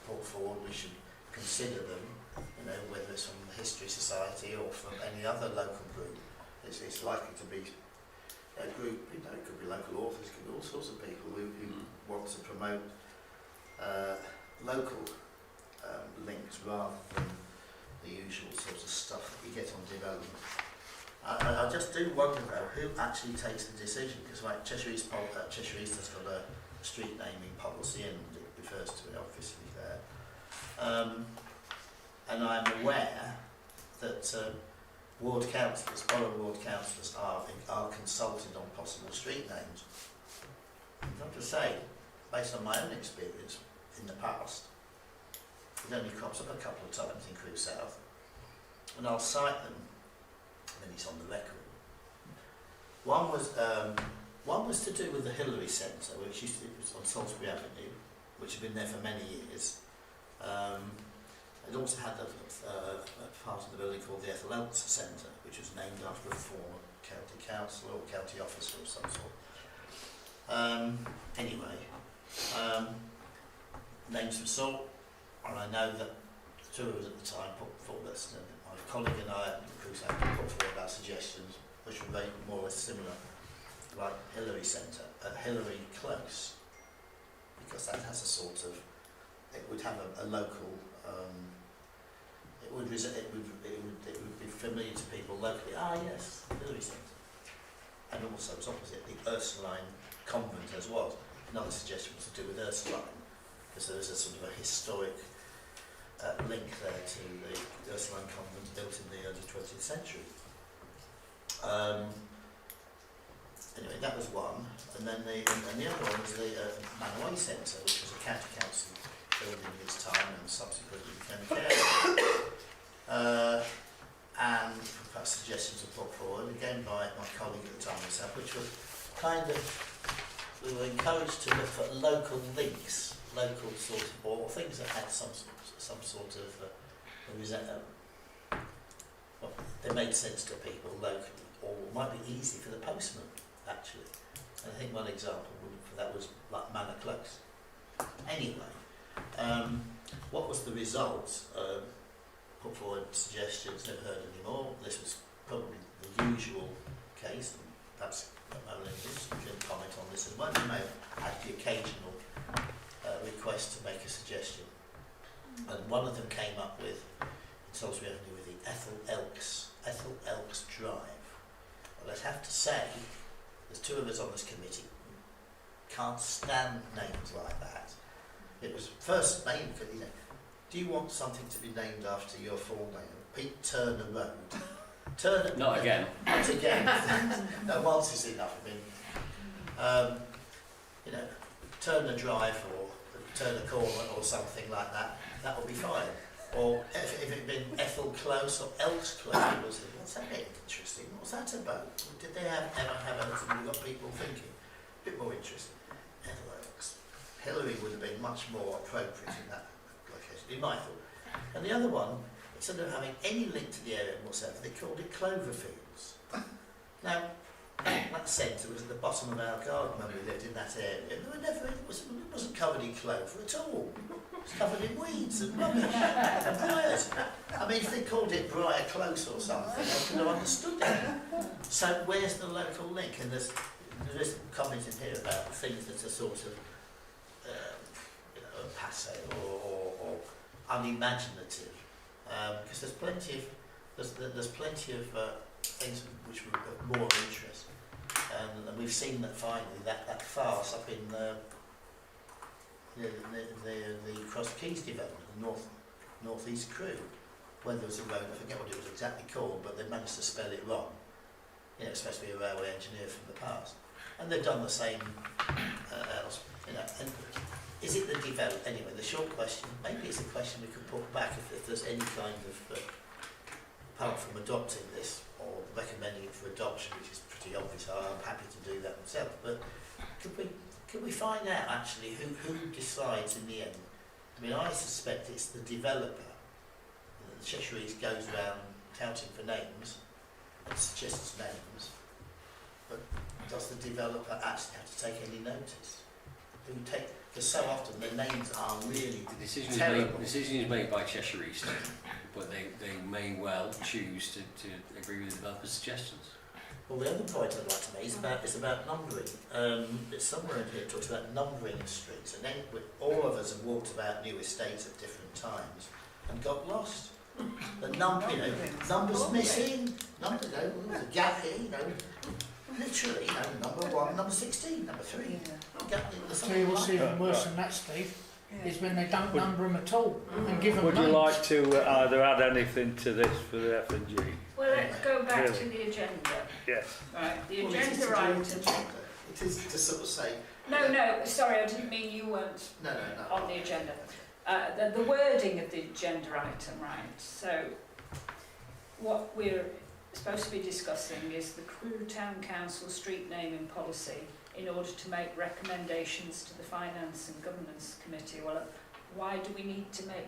put forward, we should consider them. You know, whether it's from the History Society or from any other local group, it's likely to be a group. You know, it could be local authors, it could be all sorts of people who want to promote local links rather than the usual sort of stuff that you get on development. I just do wonder though who actually takes the decision, because like Cheshire East has got a street naming policy and it refers to it obviously there. And I'm aware that ward councillors, borough ward councillors are consulted on possible street names. And I've got to say, based on my own experience in the past, it only crops up a couple of times in Crewe South, and I'll cite them when it's on the record. One was to do with the Hillary Centre, which used to be on Salisbury Avenue, which had been there for many years. It also had a part of the building called the Ethel Elks Centre, which was named after a former county councillor or county officer of some sort. Anyway, names were sought, and I know that two of us at the time put forward, my colleague and I at Crewe South put forward our suggestions, which were very more or less similar, like Hillary Centre at Hillary Close, because that has a sort of, it would have a local, it would be familiar to people locally. Ah, yes, Hillary Centre. And also, it's opposite the Ursuline Convent as well. Another suggestion was to do with Ursuline, because there is a sort of a historic link there to the Ursuline Convent built in the early 20th century. Anyway, that was one, and then the other one was the Manaway Centre, which was a county council building in its time and subsequently became a care. And perhaps suggestions were put forward again by my colleague at the time myself, which was kind of, we were encouraged to look for local links, local sort of, or things that had some sort of well, they made sense to people locally, or might be easy for the postman actually. And I think one example for that was like Manor Close. Anyway, what was the result? Put forward suggestions, never heard any more. This was probably the usual case, and perhaps Marilyn can comment on this as well. You may have had the occasional request to make a suggestion. And one of them came up with, in Salisbury Avenue, with the Ethel Elks Drive. Well, I'd have to say, there's two of us on this committee who can't stand names like that. It was first named for, you know, do you want something to be named after your full name? Pete Turner Road. Turner. Not again. Not again. No, once is enough. I mean, you know, Turner Drive or Turner Corner or something like that. That would be fine. Or if it had been Ethel Close or Elks Close, people would say, what's that interesting? What's that about? Did they ever have anything that got people thinking? A bit more interesting. Ethel Elks. Hillary would have been much more appropriate in that location, in my thought. And the other one, instead of having any link to the area whatsoever, they called it Cloverfields. Now, that centre was at the bottom of our garden when we lived in that area. It wasn't covered in clover at all. It was covered in weeds and rubbish and briars. I mean, if they called it Briar Close or something, I could have understood it. So where's the local link? And there is comment in here about things that are sort of you know, passe or unimaginative. Because there's plenty of things which were of more interest, and we've seen that finally that farce up in the Cross Keys development, the northeast Crewe, when there was a road, I forget what it was exactly called, but they managed to spell it wrong, you know, supposed to be a railway engineer from the past, and they've done the same else, you know. And is it the develop anyway? The short question, maybe it's a question we could put back if there's any kind of apart from adopting this or recommending it for adoption, which is pretty obvious. I'm happy to do that myself, but could we find out actually who decides in the end? I mean, I suspect it's the developer. The Cheshire East goes around touting for names and suggests names, but does the developer actually have to take any notice? Because so often the names are really The decision terrible. is made by Cheshire East, but they may well choose to agree with the developer's suggestions. Well, the other point I'd like to make is about numbering. It's somewhere in here it talks about numbering of streets, and then all of us have walked about new estates at different times and got lost. The numbers missing, there's a gap here, literally, number 1, number 16, number 3. Gap in the Tell you what's even worse Right. than that, Steve, is when they don't number them at all and give them Would you names. like to either add anything to this for the F&G? Well, let's go back Really? to the agenda. Yes. Right, the Well, it is agenda to do item. with agenda. It is to sort of say, No, sorry, I didn't mean you weren't no. on the agenda. The wording of the agenda item, right? So, what we're supposed to be discussing is the Crewe Town Council street naming policy in order to make recommendations to the Finance and Governance Committee. Well, why do we need to make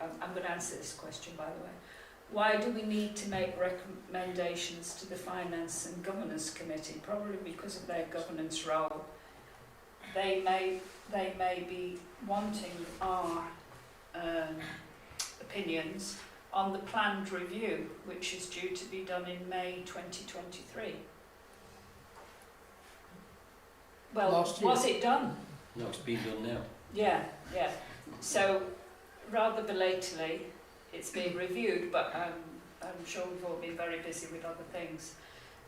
I'm going to answer this question, by the way. Why do we need to make recommendations to the Finance and Governance Committee? Probably because of their governance role. They may be wanting our opinions on the planned review, which is due to be done in May 2023. Well, Last year. was it done? No, it's been done now. Yeah. So, rather belatedly, it's being reviewed, but I'm sure we've all been very busy with other things.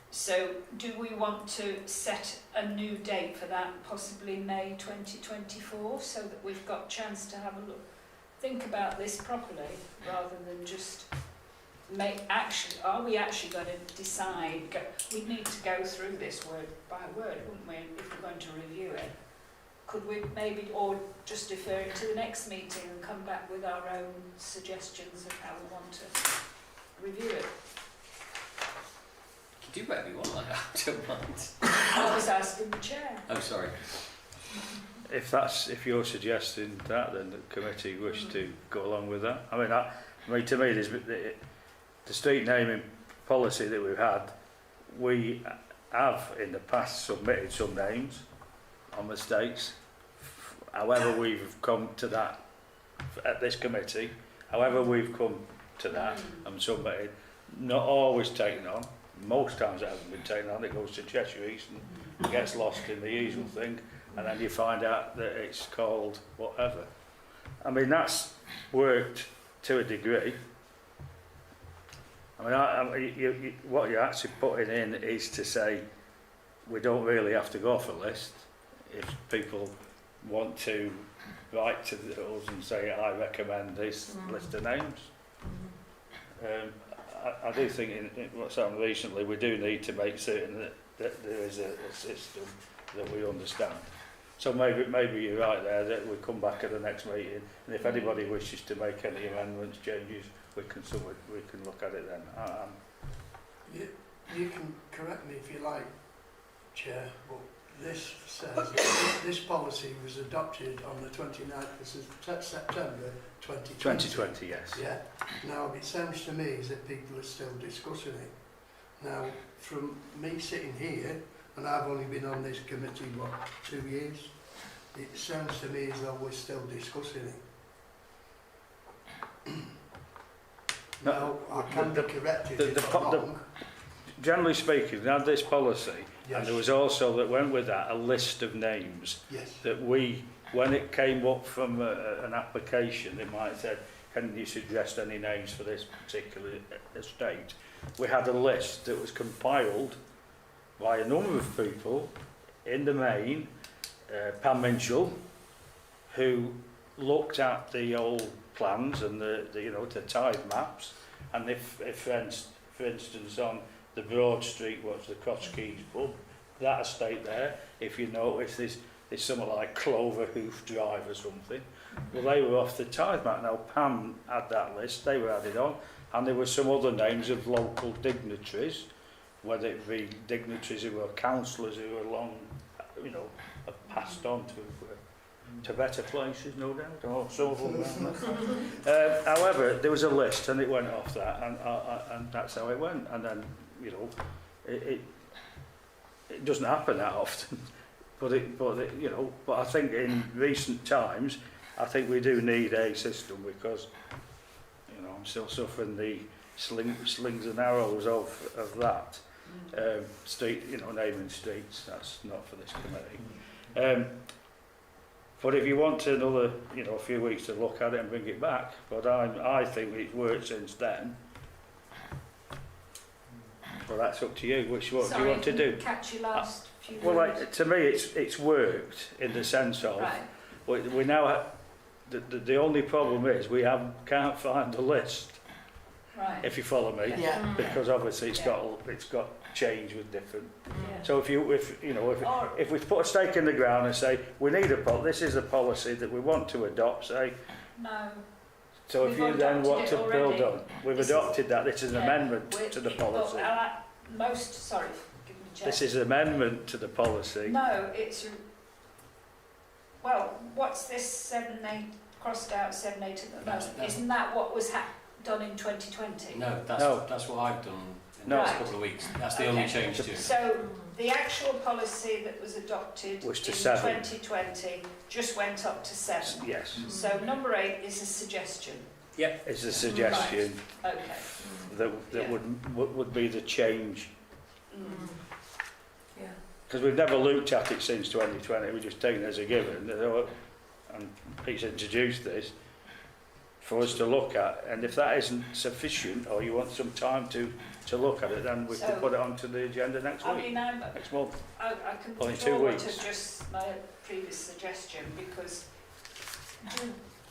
So, do we want to set a new date for that, possibly May 2024, so that we've got a chance to have a look, think about this properly, rather than just are we actually going to decide, we'd need to go through this word by word, wouldn't we, if we're going to review it? Could we maybe, or just defer it to the next meeting and come back with our own suggestions of how we want to review it? You can do whatever you want like that, I don't mind. I was asking the chair. Oh, sorry. If you're suggesting that, then the committee wish to go along with that. I mean, to me, the street naming policy that we've had, we have in the past submitted some names on mistakes. However, we've come to that at this committee. However, we've come to that and submitted, not always taken on. Most times it hasn't been taken on. It goes to Cheshire East and gets lost in the usual thing, and then you find out that it's called whatever. I mean, that's worked to a degree. I mean, what you're actually putting in is to say we don't really have to go off a list. If people want to write to us and say, I recommend this list of names. I do think in what's happened recently, we do need to make certain that there is a system that we understand. So maybe you're right there, that we come back at the next meeting, and if anybody wishes to make any amendments, changes, we can look at it then. You can correct me if you like, Chair, but this says that this policy was adopted on the 29th of September 2020. 2020, yes. Yeah. Now, it sounds to me as if people are still discussing it. Now, from me sitting here, and I've only been on this committee, 2 years, it sounds to me as though we're still discussing it. Now, I can be corrected if I'm wrong. Generally speaking, we had this policy, Yes. and there was also, that went with that, a list of names Yes. that we, when it came up from an application, it might have said, can you suggest any names for this particular estate? We had a list that was compiled by a number of people, in the main, Pam Minchell, who looked at the old plans and the tithe maps, and if for instance on the Broad Street was the Cross Keys pub. That estate there, if you notice, there's something like Clover Hoof Drive or something. Well, they were off the tithe map. Now, Pam had that list, they were added on, and there were some other names of local dignitaries, whether it be dignitaries who were councillors who were long, you know, have passed on to better places, no doubt, or some of them. However, there was a list, and it went off that, and that's how it went. And then, you know, it doesn't happen that often, but you know, but I think in recent times, I think we do need a system because, you know, I'm still suffering the slings and arrows of that. Street, you know, naming streets, that's not for this committee. But if you want another, you know, a few weeks to look at it and bring it back, but I think it's worked since then. Well, that's up to you. What do you want to do? Catch your last few Well, words. like, to me, it's worked in the sense of Right. we now have, the only problem is we can't find a list. Right. If you follow me, Yeah. because obviously it's Yeah. got change with different. Yeah. So if we put a stake in the ground and say we need this is a policy that we want to adopt, say. No. So if We've you then adopted want it to build already. on, we've This is- adopted that. This is an Yeah. amendment We're- to the well, policy. sorry, give me a check. This is an amendment to the policy. No, it's well. What's this 7-8 crossed out 7-8 at the most? No. Isn't that what was done in 2020? No, No. that's what I've done in No. the last couple of weeks. That's the only Okay. change to it. So the actual policy that was adopted Was to in 7. 2020 just went up to 7. Yes, So number 8 is a suggestion. it's a suggestion Okay. that Yeah. would be the change. Mm. Yeah. Because we've never looked at it since 2020, we've just taken it as a given, and Pete's introduced this, for us to look at, and if that isn't sufficient, or you want some time to look at it, then we So- can put it onto the agenda next I week, mean, next month. I can Only withdraw 2 what weeks. of just my previous suggestion because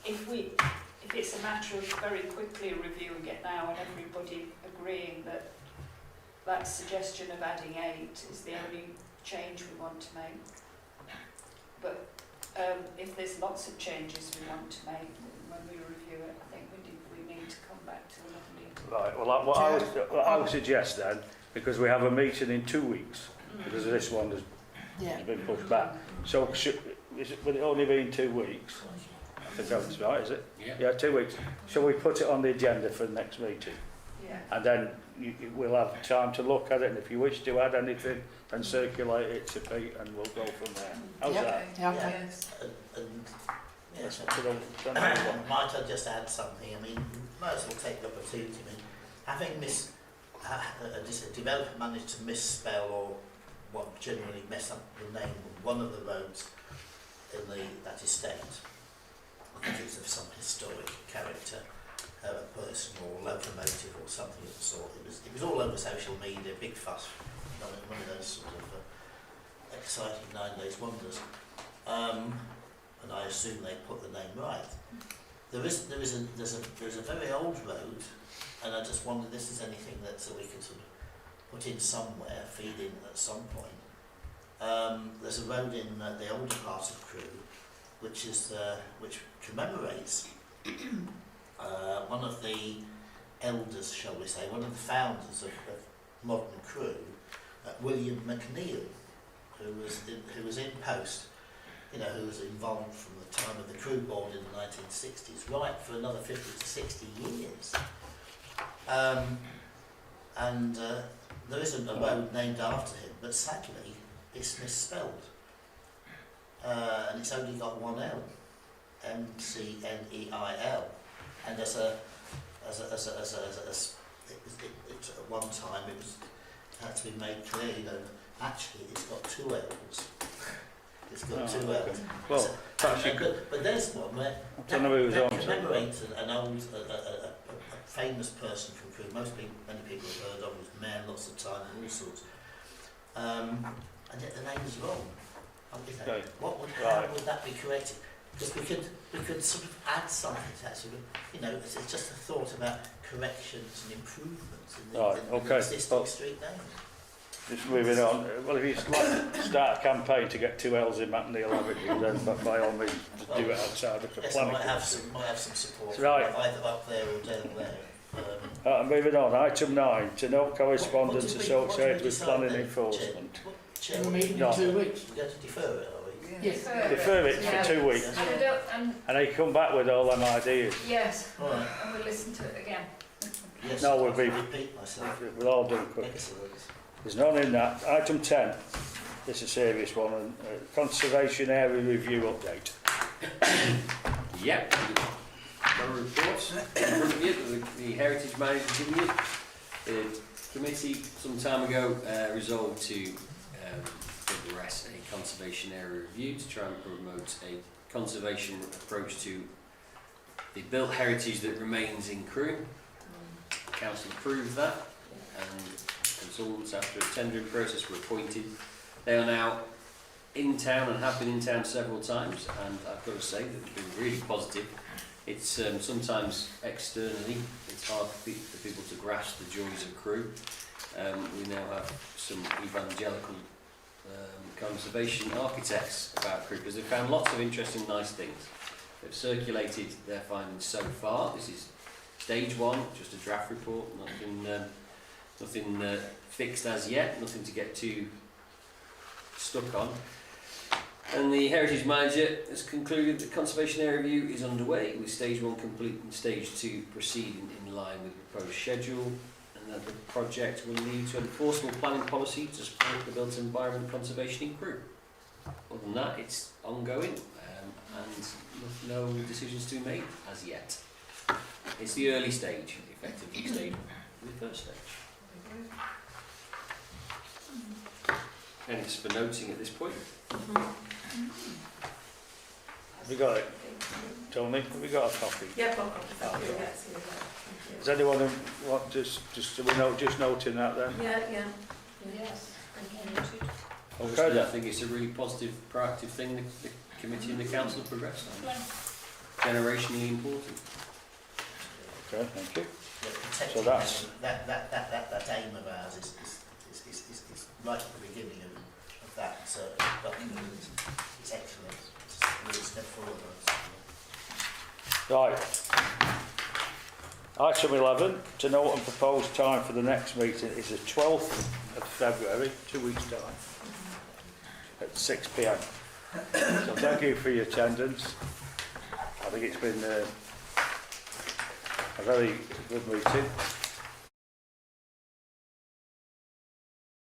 if it's a matter of very quickly reviewing it now and everybody agreeing that that suggestion of adding 8 is the only change we want to make, but if there's lots of changes we want to make when we review it, I think we need to come back to another meeting. Right, well, what I would suggest then, because we have a meeting in 2 weeks, because this one has been pushed back, so will it only be in 2 weeks? I think that's right, is it? Yeah. Yeah, 2 weeks. Shall we put it on the agenda for the next meeting? Yeah. And then we'll have time to look at it, and if you wish to add anything, then circulate it to Pete, and we'll go from there. How's Yep. that? Yeah. Yes. And Let's yes, put on another one. might I just add something? I mean, might as well take the opportunity. I mean, having a developer managed to misspell or what generally mess up the name of one of the roads in that estate. I think it's of some historic character, a person or locomotive or something of the sort. It was all over social media, big fuss, one of those sort of exciting 9 days wonders. And I assume they put the name right. There's a very old road, and I just wonder if this is anything that we could sort of put in somewhere, feed in at some point. There's a road in the older part of Crewe, which commemorates one of the elders, shall we say, one of the founders of modern Crewe, William McNeill, who was in post, who was involved from the time of the Crewe Board in the 1960s, right for another 50 to 60 years. And there isn't a road named after him, but sadly, it's misspelled. And it's only got one L, McNeil. And at one time it had to be made clear, actually it's got 2 L's. It's got 2 L's. Okay. Well, perhaps you could. But there's one where I don't know who's on. commemorates an old, a famous person from Crewe. Many people have heard of, was mayor lots of time and all sorts. And yet the name is wrong. Okay. How Right. would that be corrected? Because we could sort of add something to that, sort of, you know, it's just a thought about corrections and improvements in the, Right, in the okay, existing well- street names. Just moving on. Well, if you start a campaign to get 2 L's in McNeil Avenue, then by all means, just do it outside of the Yes, planning. might have some support, Right. either up there or down there. Moving on. Item 9. To note correspondence what did we associated with decide planning then, enforcement. Chair, We're meeting No. in 2 weeks. we're going to defer it, are we? Yes. Defer it for 2 weeks. And we don't, and And they come back with all them ideas. yes, All right. and we'll listen to it again. Yes, No, we'll I'll be- repeat myself. We'll all do quick. Excellent. There's none in that. Item 10. This is a serious one. And, conservation area review update. Yep. No reports. In front of you, the heritage manager given you. The committee some time ago resolved to progress a conservation area review to try and promote a conservation approach to the built heritage that remains in Crewe. Council approved that, and consultants, after a tendering process, were appointed. They are now in town and have been in town several times, and I've got to say that it's been really positive. It's sometimes externally it's hard for people to grasp the joys of Crewe. We now have some evangelical conservation architects about Crewe because they've found lots of interesting, nice things. They've circulated their findings so far. This is stage 1, just a draft report, nothing fixed as yet, nothing to get too stuck on. And the heritage manager has concluded that conservation area review is underway, with stage 1 complete and stage 2 proceeding in line with the proposed schedule, and that the project will lead to enforceable planning policy to support the built environment conservation in Crewe. Other than that, it's ongoing, and no decisions to be made as yet. It's the early stage, effectively stage 1, the first stage. And it's for noting at this point. Have you got it, Tony? Have you got a copy? Yeah, I've got a copy. Thank you. Yes, here we go. Thank Does anyone who want just so we know, just noting that then? you. Yeah. Yes, thank you. Okay I then. think it's a really positive, proactive thing the committee and the council have progressed on. Generationally important. Okay, thank you. Yeah, protecting So that's- that aim of ours is right at the beginning of that document. It's excellent. It's a real step forward. Right. Item 11. To note and propose time for the next meeting is the 12th of February, 2 weeks' time, at 6 p.m. So thank you for your attendance. I think it's been a very good meeting.